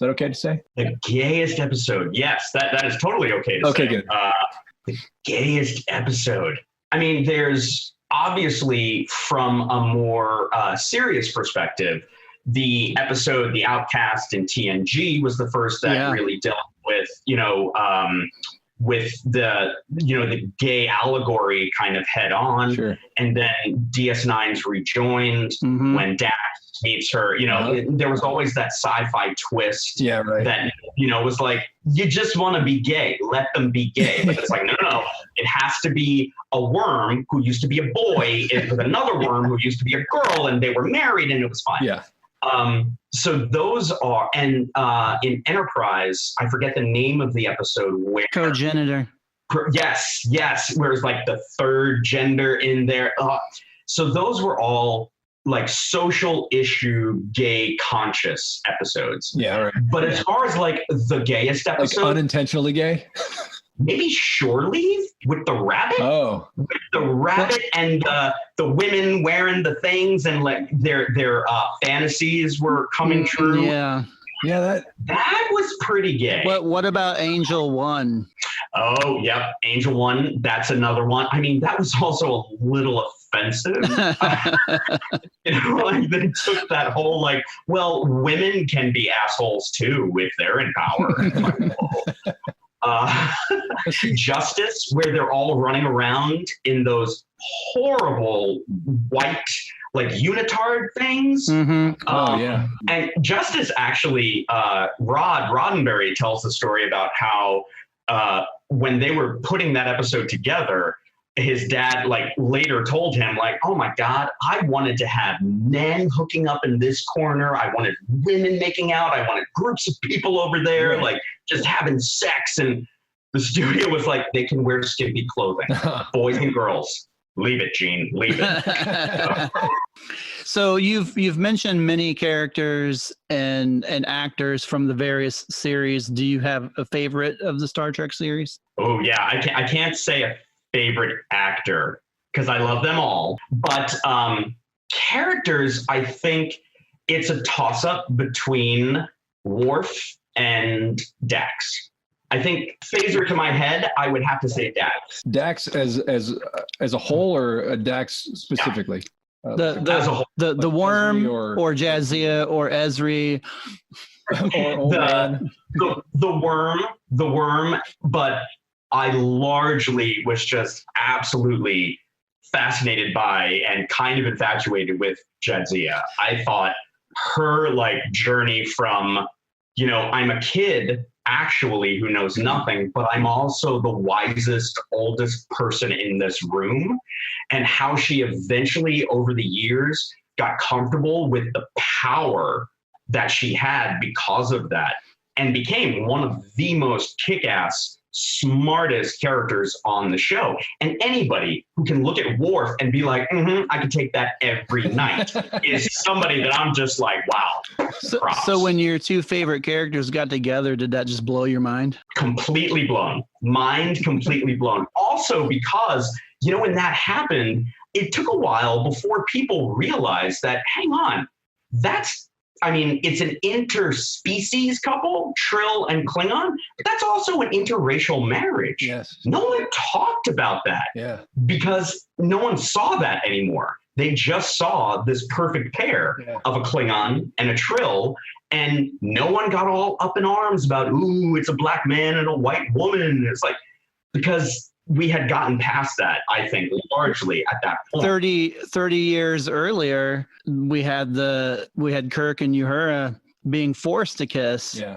that okay to say? The gayest episode. Yes, that is totally okay to say. Okay, good. The gayest episode. I mean, there's obviously from a more serious perspective, the episode, The Outcast in TNG was the first that really dealt with, you know, with the gay allegory kind of head on. Sure. And then DS9's rejoined when Dax meets her. There was always that sci-fi twist that, was like, you just want to be gay. Let them be gay. But it's like, no. It has to be a worm who used to be a boy with another worm who used to be a girl, and they were married, and it was fine. Yeah. So those are, and in Enterprise, I forget the name of the episode where Cogenitor. Yes, where it's like the third gender in there. So those were all like social issue, gay conscious episodes. Yeah, right. But as far as like the gayest episode, like unintentionally gay. Maybe Shore Leave with the rabbit. Oh, with the rabbit and the women wearing the things, and like their fantasies were coming true. Yeah, that was pretty gay. What about Angel One? Oh, yep, Angel One. That's another one. I mean, that was also a little offensive. Like they took that whole like, well, women can be assholes too if they're in power. Justice, where they're all running around in those horrible white like unitard things. And Justice actually, Roddenberry tells the story about how when they were putting that episode together, his dad like later told him like, oh my God, I wanted to have men hooking up in this corner. I wanted women making out. I wanted groups of people over there, like just having sex. And the studio was like, they can wear skimpy clothing, boys and girls. Leave it, Gene. Leave it. So you've mentioned many characters and actors from the various series. Do you have a favorite of the Star Trek series? Oh yeah, I can't say a favorite actor because I love them all. But characters, I think it's a toss-up between Worf and Dax. I think phaser to my head, I would have to say Dax. Dax as a whole, or Dax specifically? As a whole. The worm or Jadzia or Ezri. The worm, but I largely was just absolutely fascinated by and kind of infatuated with Jadzia. I thought her like journey from, I'm a kid actually who knows nothing, but I'm also the wisest, oldest person in this room, and how she eventually over the years got comfortable with the power that she had because of that, and became one of the most kick-ass, smartest characters on the show. And anybody who can look at Worf and be like, I can take that every night is somebody that I'm just like, wow. So when your two favorite characters got together, did that just blow your mind? Completely blown. Mind completely blown. Also because, when that happened, it took a while before people realized that, hang on, it's an interspecies couple, Trill and Klingon, but that's also an interracial marriage. Yes. No one talked about that. Yeah. Because no one saw that anymore. They just saw this perfect pair of a Klingon and a Trill, and no one got all up in arms about, ooh, it's a black man and a white woman. It's like, because we had gotten past that, I think, largely at that point. 30 years earlier, we had Kirk and Uhura being forced to kiss. Yeah.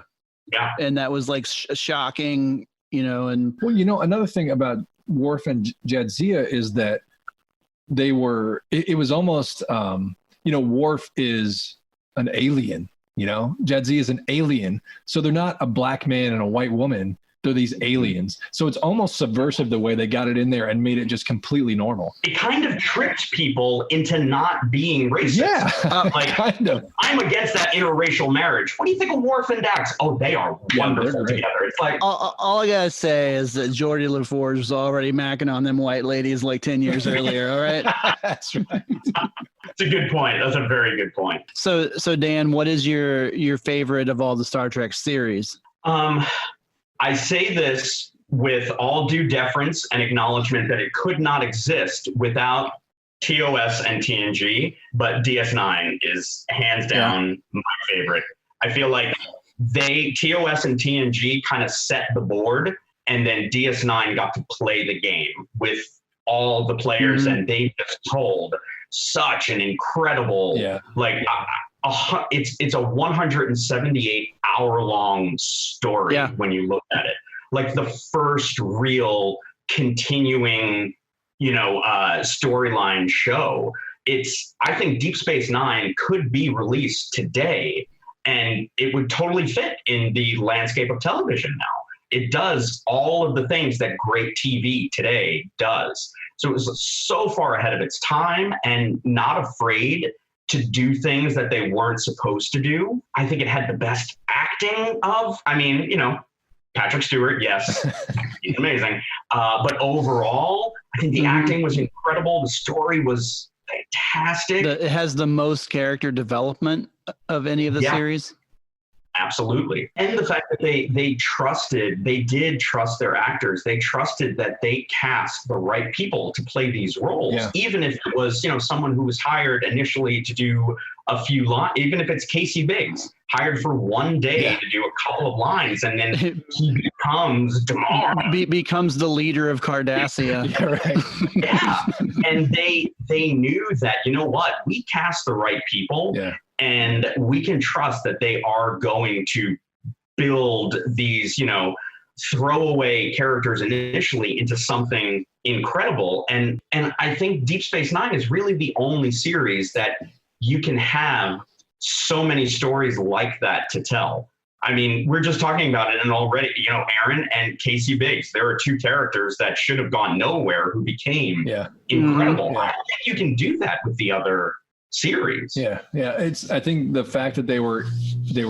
And that was like shocking, and well, another thing about Worf and Jadzia is that they were, it was almost, Worf is an alien, Jadzia is an alien. So they're not a black man and a white woman. They're these aliens. So it's almost subversive the way they got it in there and made it just completely normal. It kind of tricked people into not being racist. Yeah, kind of. I'm against that interracial marriage. What do you think of Worf and Dax? Oh, they are wonderful together. It's like... All I gotta say is that Geordi LaForge was already macking on them white ladies like 10 years earlier, all right? That's right. It's a good point. That's a very good point. So Dan, what is your favorite of all the Star Trek series? I say this with all due deference and acknowledgement that it could not exist without TOS and TNG, but DS9 is hands down my favorite. I feel like TOS and TNG kind of set the board and then DS9 got to play the game with all the players, and they just told such an incredible, it's a 178 hour long story when you look at it. Like the first real continuing, storyline show. I think Deep Space Nine could be released today, and it would totally fit in the landscape of television now. It does all of the things that great TV today does. So it was so far ahead of its time and not afraid to do things that they weren't supposed to do. I think it had the best acting Patrick Stewart, yes, he's amazing. But overall, I think the acting was incredible. The story was fantastic. It has the most character development of any of the series. Absolutely. And the fact that they did trust their actors. They trusted that they cast the right people to play these roles, even if it was, someone who was hired initially to do a few lines, even if it's Casey Biggs, hired for one day to do a couple of lines, and then he becomes Damar. Becomes the leader of Cardassia. And they knew that, we cast the right people. Yeah. And we can trust that they are going to build these, throwaway characters initially into something incredible. And I think Deep Space Nine is really the only series that you can have so many stories like that to tell. I mean, we're just talking about it, and already, Aaron and Casey Biggs, there are two characters that should have gone nowhere who became incredible. I don't think you can do that with the other series. I think the fact that they were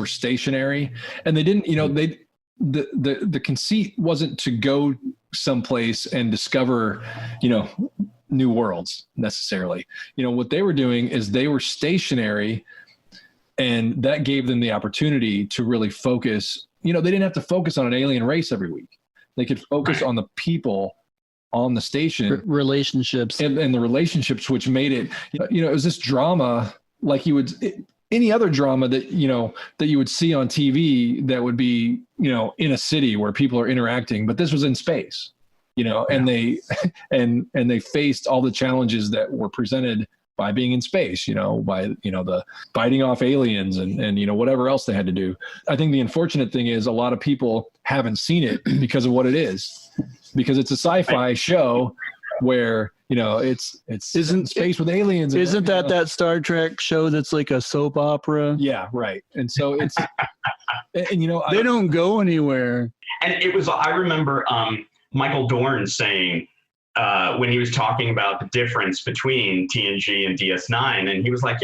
stationary, and they didn't, the conceit wasn't to go someplace and discover, new worlds necessarily. What they were doing is they were stationary, and that gave them the opportunity to really focus. They didn't have to focus on an alien race every week. They could focus on the people on the station, relationships, and the relationships, which made it, it was this drama like any other drama that you would see on TV that would be, in a city where people are interacting, but this was in space, and they faced all the challenges that were presented by being in space, by, the fighting off aliens and whatever else they had to do. I think the unfortunate thing is a lot of people haven't seen it because of what it is, because it's a sci-fi show where, it's isn't space with aliens. Isn't that Star Trek show that's like a soap opera? Yeah, right. And so it's, and they don't go anywhere. And it was, I remember Michael Dorn saying, when he was talking about the difference between TNG and DS9, and he was like,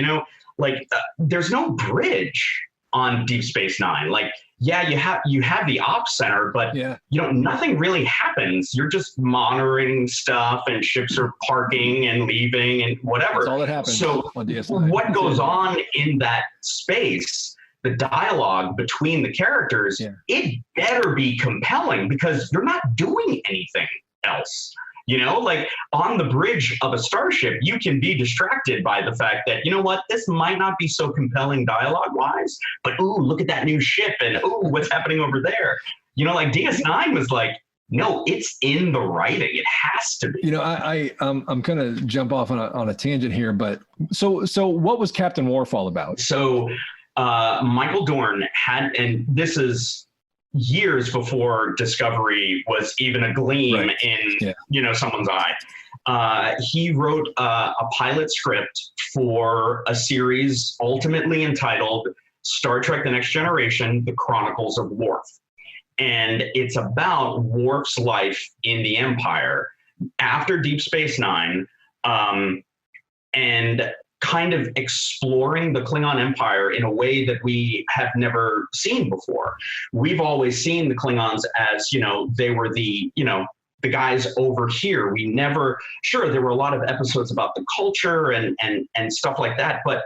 there's no bridge on Deep Space Nine. Like, you have the ops center, but nothing really happens. You're just monitoring stuff, and ships are parking and leaving and whatever. That's all that happens. So on DS9. What goes on in that space, the dialogue between the characters, it better be compelling, because you're not doing anything else. Like on the bridge of a starship, you can be distracted by the fact that, this might not be so compelling dialogue wise, but ooh, look at that new ship, and ooh, what's happening over there? Like DS9 was like, no, it's in the writing. It has to be. I'm gonna jump off on a tangent here, but so what was Captain Worf all about? So Michael Dorn had, and this is years before Discovery was even a gleam in someone's eye. He wrote a pilot script for a series ultimately entitled Star Trek: The Next Generation: The Chronicles of Worf. And it's about Worf's life in the Empire after Deep Space Nine, and kind of exploring the Klingon Empire in a way that we have never seen before. We've always seen the Klingons as, they were the guys over here. We never, sure, there were a lot of episodes about the culture and stuff like that, but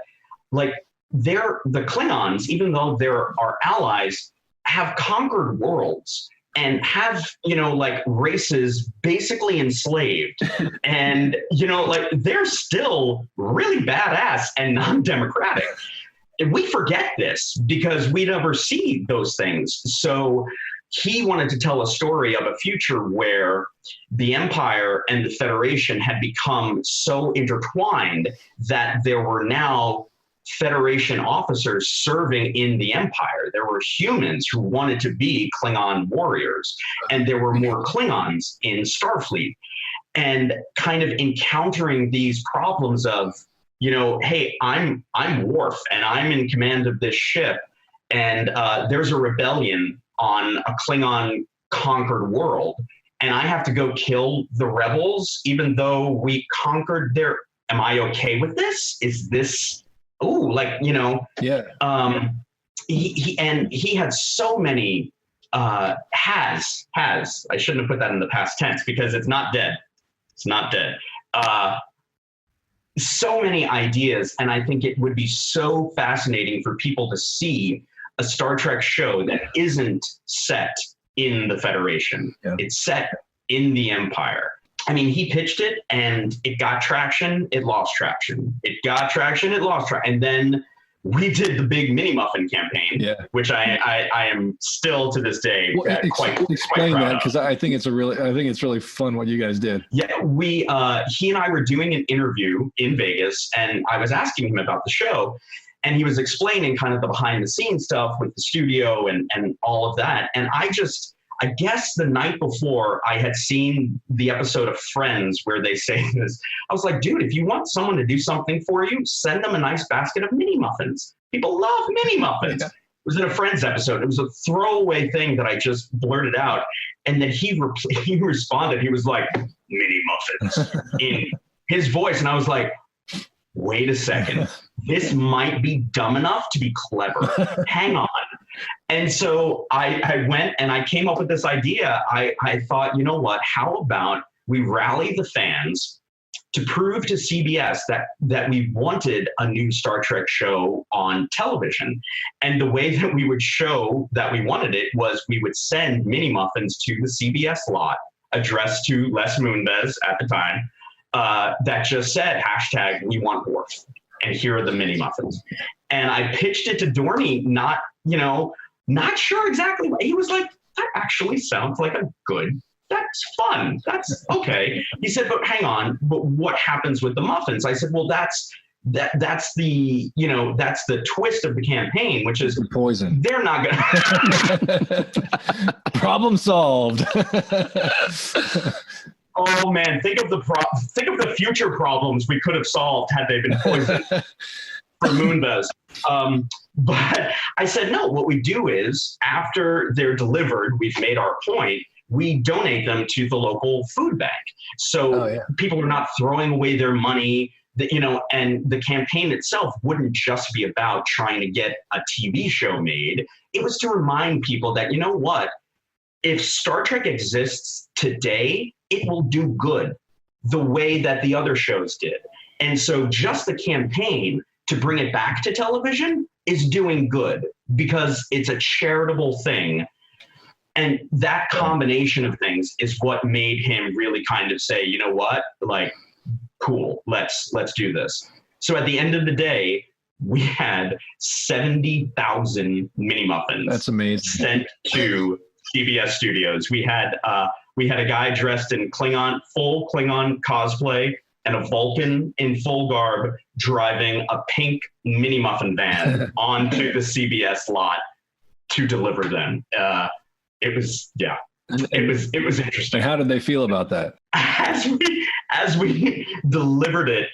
like the Klingons, even though they're our allies, have conquered worlds and have, races basically enslaved. And, they're still really badass and non-democratic. And we forget this because we never see those things. So he wanted to tell a story of a future where the Empire and the Federation had become so intertwined that there were now Federation officers serving in the Empire. There were humans who wanted to be Klingon warriors, and there were more Klingons in Starfleet. And kind of encountering these problems of, you know, hey, I'm Worf, and I'm in command of this ship, and there's a rebellion on a Klingon conquered world, and I have to go kill the rebels, even though we conquered their. Am I okay with this? Is this? Ooh, like, you know. Yeah. He had so many. Has. I shouldn't have put that in the past tense because it's not dead. It's not dead. So many ideas, and I think it would be so fascinating for people to see a Star Trek show that isn't set in the Federation. Yeah. It's set in the Empire. I mean, he pitched it, and it got traction, it lost traction. It got traction, it lost traction. And then we did the big Mini Muffin campaign, which I am still to this day quite explain proud that, because I think it's really fun what you guys did. Yeah, he and I were doing an interview in Vegas, and I was asking him about the show, and he was explaining kind of the behind the scenes stuff with the studio and all of that. And I guess the night before I had seen the episode of Friends where they say this, I was like, dude, if you want someone to do something for you, send them a nice basket of mini muffins. People love mini muffins. Yeah. It was in a Friends episode. It was a throwaway thing that I just blurted out. And then he responded. He was like, mini muffins in his voice. And I was like, wait a second. This might be dumb enough to be clever. Hang on. And so I went and I came up with this idea. I thought, you know what? How about we rally the fans to prove to CBS that we wanted a new Star Trek show on television. And the way that we would show that we wanted it was we would send mini muffins to the CBS lot addressed to Les Moonves at the time that just said hashtag we want Worf. And here are the mini muffins. And I pitched it to Dorney, not sure exactly what. He was like, that actually sounds like that's fun. That's okay. He said, but hang on, but what happens with the muffins? I said, well, that's the twist of the campaign, which is poison. They're not gonna problem solved. Oh man, think of the future problems we could have solved had they been poisoned for Moonves. But I said, no, what we do is after they're delivered, we've made our point, we donate them to the local food bank. So people are not throwing away their money, and the campaign itself wouldn't just be about trying to get a TV show made. It was to remind people that, you know what, if Star Trek exists today, it will do good the way that the other shows did. And so just the campaign to bring it back to television is doing good because it's a charitable thing. And that combination of things is what made him really kind of say, you know what, like, cool, let's do this. So at the end of the day, we had 70,000 mini muffins. That's amazing. Sent to CBS Studios. We had a guy dressed in full Klingon cosplay and a Vulcan in full garb driving a pink mini muffin van onto the CBS lot to deliver them. It was interesting. How did they feel about that? As we delivered it,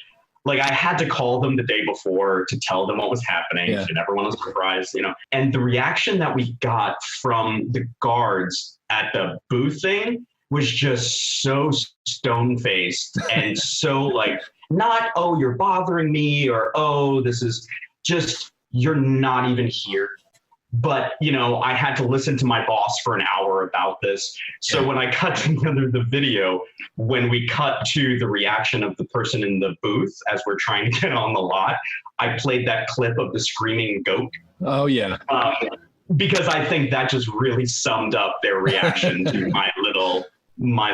like I had to call them the day before to tell them what was happening, and everyone was surprised, And the reaction that we got from the guards at the booth thing was just so stone-faced and so like, not, oh, you're bothering me, or, oh, this is just, you're not even here. But, I had to listen to my boss for an hour about this. So when I cut together the video, when we cut to the reaction of the person in the booth as we're trying to get on the lot, I played that clip of the screaming goat. Oh, yeah. Because I think that just really summed up their reaction to my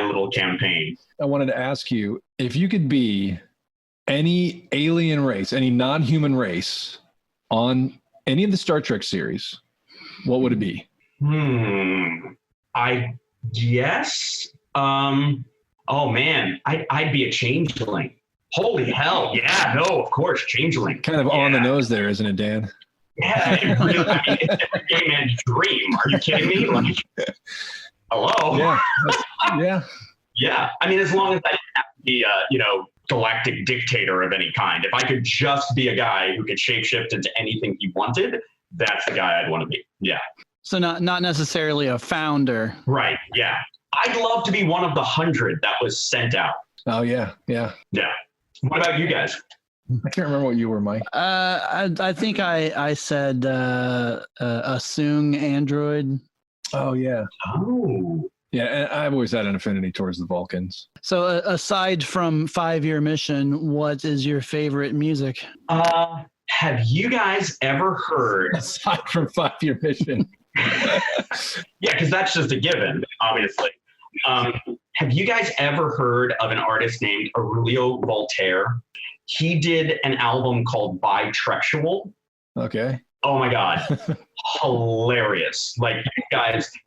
little campaign. I wanted to ask you, if you could be any alien race, any non-human race on any of the Star Trek series, what would it be? I guess. Oh man, I'd be a changeling. Holy hell! Yeah, no, of course, changeling. Kind of on the nose there, isn't it, Dan? Yeah, it really, I mean, it's every gay man's dream. Are you kidding me? Like, hello? Yeah. Yeah. Yeah. I mean, as long as I didn't have to be galactic dictator of any kind. If I could just be a guy who could shapeshift into anything he wanted, that's the guy I'd want to be. Yeah. So not necessarily a founder. Right. Yeah. I'd love to be one of the 100 that was sent out. Oh yeah. Yeah. Yeah. What about you guys? I can't remember what you were, Mike. I think I said a Soong android. Oh yeah. Oh. Yeah, and I've always had an affinity towards the Vulcans. So aside from 5-Year Mission, what is your favorite music? Have you guys ever heard? Aside from 5-Year Mission. Yeah, because that's just a given, obviously. Have you guys ever heard of an artist named Aurelio Voltaire? He did an album called Bisexual. Okay. Oh my God. Hilarious. Like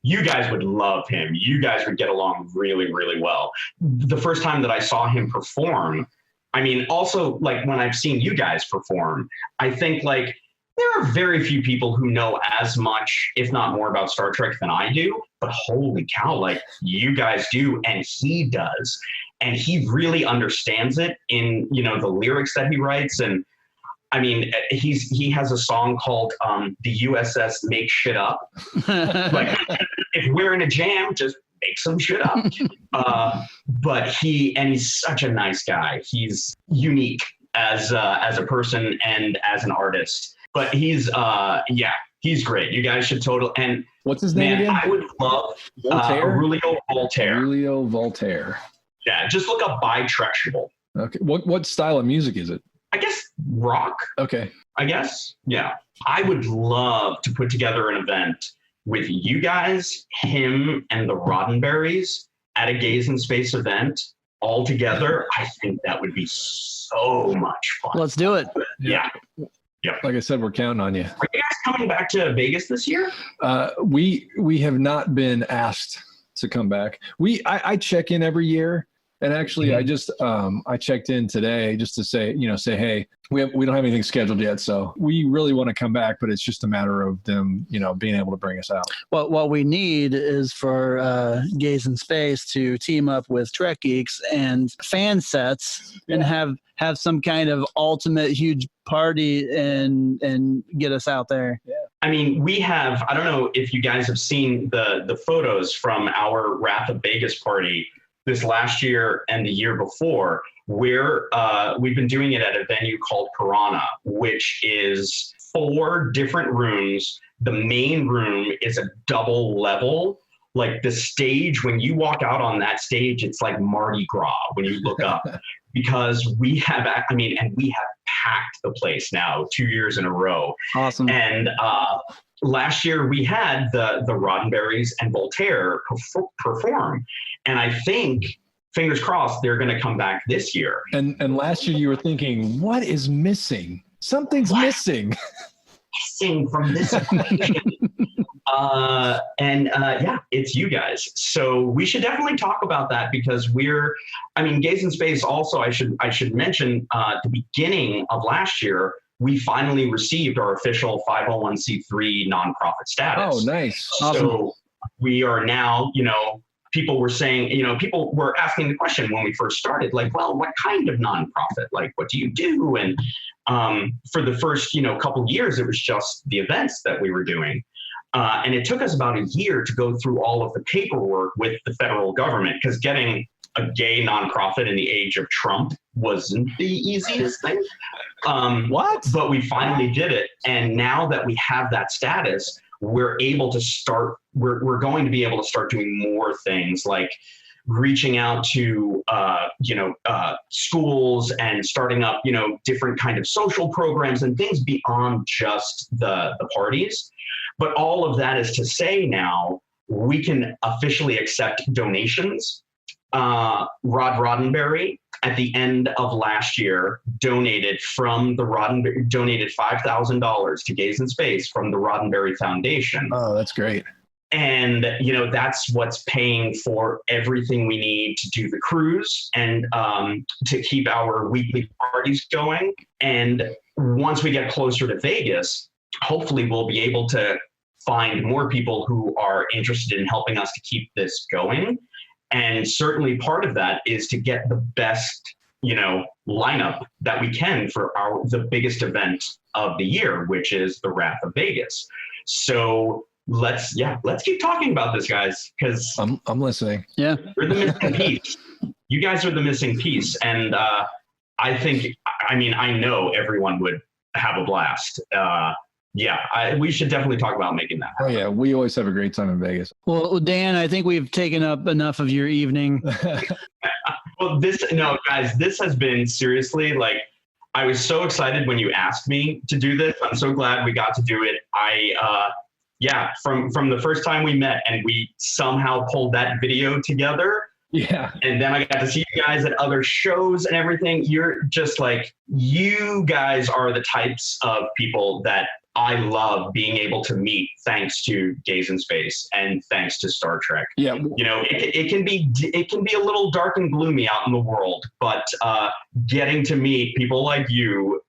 you guys would love him. You guys would get along really, really well. The first time that I saw him perform, I mean, also like when I've seen you guys perform, I think like there are very few people who know as much, if not more, about Star Trek than I do. But holy cow, like you guys do, and he does. And he really understands it in, the lyrics that he writes. And I mean, he has a song called the USS Make Shit Up. Like, if we're in a jam, just make some shit up. But he's such a nice guy. He's unique as a person and as an artist. But he's great. You guys should and what's his name again? I would love Aurelio Voltaire. Aurelio Voltaire. Yeah, just look up Bisexual. Okay. What style of music is it? I guess rock. Okay. I guess. Yeah. I would love to put together an event with you guys, him, and the Roddenberries at a Gays in Space event all together. I think that would be so much fun. Let's do it. Yeah. Yeah. Like I said, we're counting on you. Are you guys coming back to Vegas this year? We have not been asked to come back. I check in every year. And actually, I just I checked in today just to say hey, we don't have anything scheduled yet, so we really want to come back, but it's just a matter of them being able to bring us out. Well, what we need is for Gays in Space to team up with Trek Geeks and fan sets and have some kind of ultimate huge party and get us out there. Yeah. I mean, I don't know if you guys have seen the photos from our Wrath of Vegas party this last year and the year before, where we've been doing it at a venue called Piranha, which is 4 different rooms. The main room is a double level. Like the stage, when you walk out on that stage, it's like Mardi Gras when you look up, because we have packed the place now 2 years in a row. Awesome. And last year we had the Roddenberries and Voltaire perform. And I think, fingers crossed, they're going to come back this year. And last year you were thinking, what is missing? Something's missing. Missing from this equation. It's you guys. So we should definitely talk about that, because Gays in Space also, I should mention, the beginning of last year, we finally received our official 501c3 nonprofit status. Oh, nice. So we are now, people were saying, people were asking the question when we first started, like, well, what kind of nonprofit? Like, what do you do? And for the first, couple of years, it was just the events that we were doing. And it took us about a year to go through all of the paperwork with the federal government, because getting a gay nonprofit in the age of Trump wasn't the easiest thing. But we finally did it. And now that we have that status, we're able to start, we're going to be able to start doing more things, like reaching out to, schools and starting up, different kind of social programs and things beyond just the parties. But all of that is to say, now we can officially accept donations. Rod Roddenberry, at the end of last year, donated $5,000 to Gays in Space from the Roddenberry Foundation. Oh, that's great. And, that's what's paying for everything we need to do the cruise and to keep our weekly parties going. And once we get closer to Vegas, hopefully we'll be able to find more people who are interested in helping us to keep this going. And certainly part of that is to get the best, lineup that we can for the biggest event of the year, which is the Wrath of Vegas. So let's keep talking about this, guys, because I'm listening. Yeah. You're the missing piece. You guys are the missing piece. And I know everyone would have a blast. We should definitely talk about making that happen. Oh yeah, we always have a great time in Vegas. Well, Dan, I think we've taken up enough of your evening. Well, guys, this has been seriously, I was so excited when you asked me to do this. I'm so glad we got to do it. From the first time we met and we somehow pulled that video together. Yeah. And then I got to see you guys at other shows and everything. You're just you guys are the types of people that I love being able to meet thanks to Gaaays in Space and thanks to Star Trek. Yeah. It can be a little dark and gloomy out in the world, but getting to meet people like you,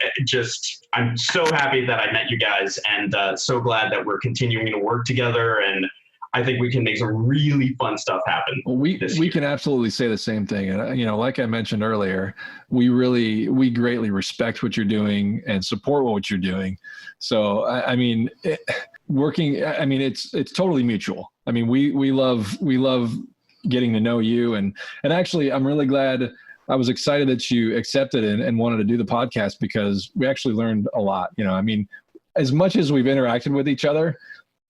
I'm so happy that I met you guys and so glad that we're continuing to work together, and I think we can make some really fun stuff happen. Well, we can absolutely say the same thing. And, like I mentioned earlier, we greatly respect what you're doing and support what you're doing. So, it's totally mutual. I mean, we love getting to know you. And actually, I'm really glad. I was excited that you accepted and wanted to do the podcast because we actually learned a lot. As much as we've interacted with each other,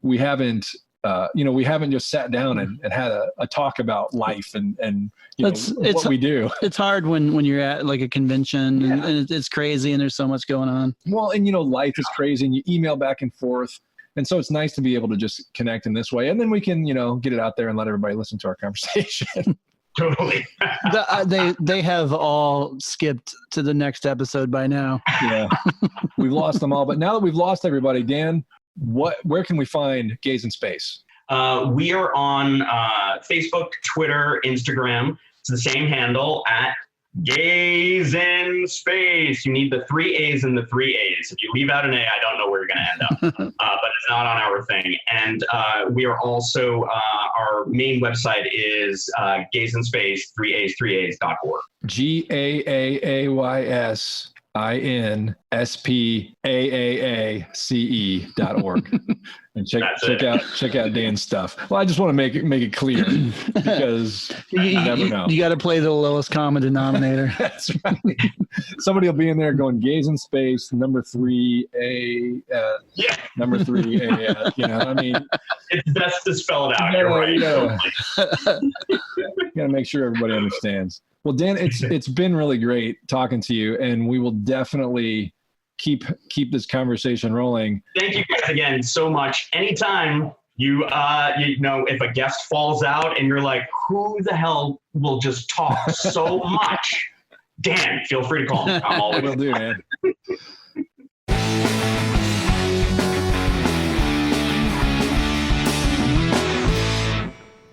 we haven't just sat down and had a talk about life and what we do. It's hard when you're at a convention and it's crazy and there's so much going on. Well, and life is crazy and you email back and forth. And so it's nice to be able to just connect in this way. And then we can, get it out there and let everybody listen to our conversation. Totally. They have all skipped to the next episode by now. Yeah. We've lost them all. But now that we've lost everybody, Dan, where can we find Gaaays in Space? We are on Facebook, Twitter, Instagram. It's the same handle at Gaaays in Space. You need the 3 A's and the 3 A's. If you leave out an A, I don't know where you're going to end up. But it's not on our thing. And we are also, our main website is Gaaays in Space, 3A's3A's.org. GAAYSPAAACE.org. And check out Dan's stuff. Well, I just want to make it clear because you never know. You got to play the lowest common denominator. That's right. Somebody will be in there going Gaaays in Space, number 3A, number 3A. It's best to spell it out. You're right. You got to make sure everybody understands. Well, Dan, it's been really great talking to you, and we will definitely keep this conversation rolling. Thank you guys again so much. Anytime if a guest falls out and you're like, who the hell will just talk so much? Dan, feel free to call me. I'm always Will do, man.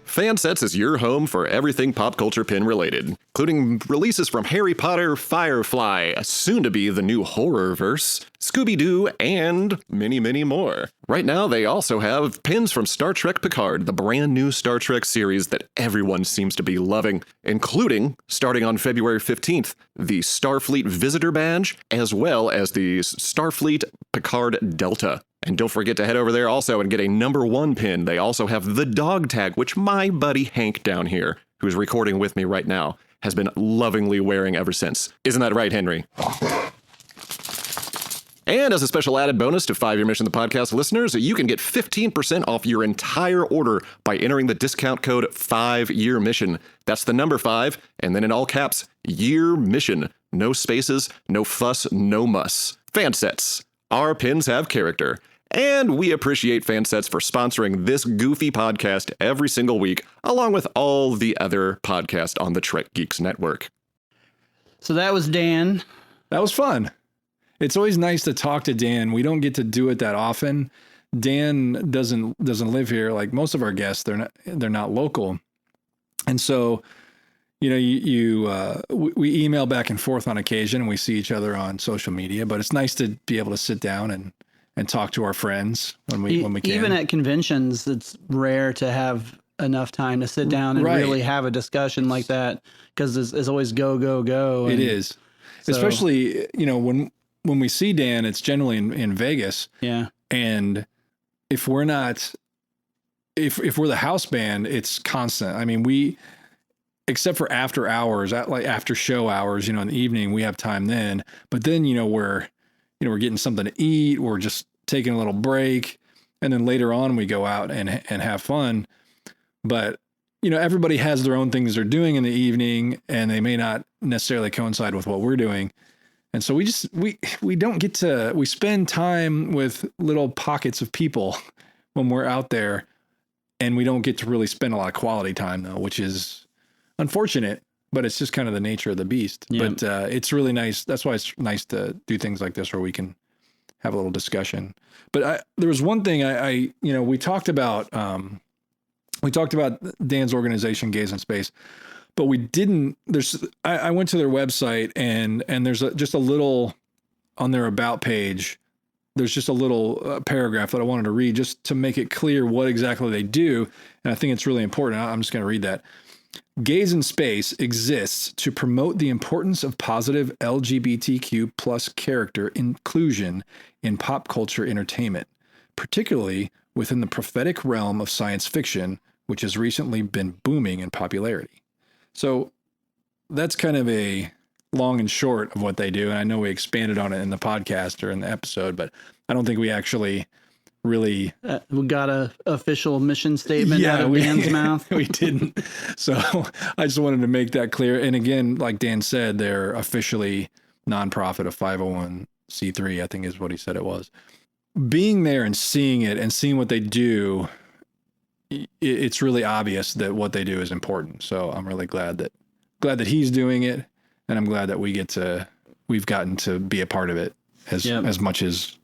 Fansets is your home for everything pop culture pin related, including releases from Harry Potter, Firefly, soon to be the new Horrorverse, Scooby-Doo, and many, many more. Right now, they also have pins from Star Trek Picard, the brand new Star Trek series that everyone seems to be loving, including, starting on February 15th, the Starfleet Visitor Badge, as well as the Starfleet Picard Delta. And don't forget to head over there also and get a number 1 pin. They also have the dog tag, which my buddy Hank down here, who's recording with me right now, has been lovingly wearing ever since. Isn't that right, Henry? And as a special added bonus to 5 Year Mission the Podcast listeners, you can get 15% off your entire order by entering the discount code 5 Year Mission. That's the number 5, and then in all caps, Year Mission. No spaces, no fuss, no muss. Fansets. Our pins have character. And we appreciate Fansets for sponsoring this goofy podcast every single week, along with all the other podcasts on the Trek Geeks Network. So that was Dan. That was fun. It's always nice to talk to Dan. We don't get to do it that often. Dan doesn't live here. Like most of our guests, they're not local. And so, you know, we email back and forth on occasion, and we see each other on social media, but it's nice to be able to sit down and talk to our friends when we can. Even at conventions, it's rare to have enough time to sit down and really have a discussion like that, because it's always go. It is. So, especially, you know, when we see Dan, it's generally in Vegas. Yeah. And if we're not, if we're the house band, it's constant. I mean, except for after hours, like after show hours, you know, in the evening, we have time then. But then, you know, we're getting something to eat, we're just taking a little break, and then later on we go out and have fun. But, you know, everybody has their own things they're doing in the evening, and they may not necessarily coincide with what we're doing. And so we don't get to, we spend time with little pockets of people when we're out there, and we don't get to really spend a lot of quality time though, which is unfortunate, but it's just kind of the nature of the beast. Yeah. But it's really nice. That's why it's nice to do things like this where we can have a little discussion. But there was one thing you know, we talked about Dan's organization, Gaaays in Space, but we didn't, I went to their website and there's just a little on their about page. There's just a little paragraph that I wanted to read just to make it clear what exactly they do. And I think it's really important. I'm just going to read that. Gaaays in Space exists to promote the importance of positive LGBTQ plus character inclusion in pop culture entertainment, particularly within the prophetic realm of science fiction, which has recently been booming in popularity. So that's kind of a long and short of what they do. And I know we expanded on it in the podcast or in the episode, but I don't think we actually really we got a official mission statement out of Dan's mouth. We didn't. So I just wanted to make that clear. And again, like Dan said, they're officially nonprofit, a 501c3, I think is what he said it was. Being there and seeing it and seeing what they do, it's really obvious that what they do is important. So I'm really glad that he's doing it, and I'm glad that we've gotten to be a part of it as much as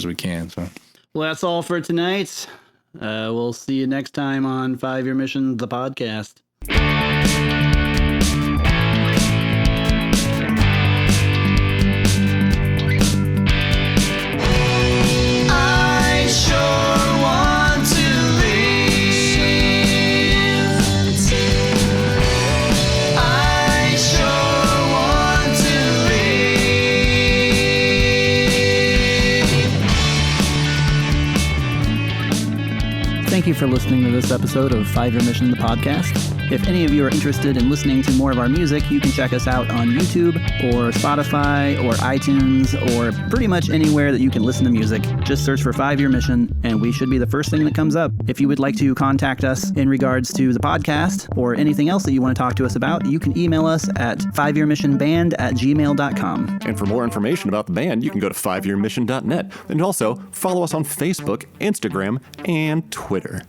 we can. So. Well, that's all for tonight. We'll see you next time on 5 Year Mission, the podcast. I sure want to leave. I sure want to leave. Thank you for listening to this episode of 5 Year Mission, the podcast. If any of you are interested in listening to more of our music, you can check us out on YouTube or Spotify or iTunes or pretty much anywhere that you can listen to music. Just search for 5 Year Mission and we should be the first thing that comes up. If you would like to contact us in regards to the podcast or anything else that you want to talk to us about, you can email us at 5yearmissionband@gmail.com. And for more information about the band, you can go to 5yearmission.net and also follow us on Facebook, Instagram, and Twitter.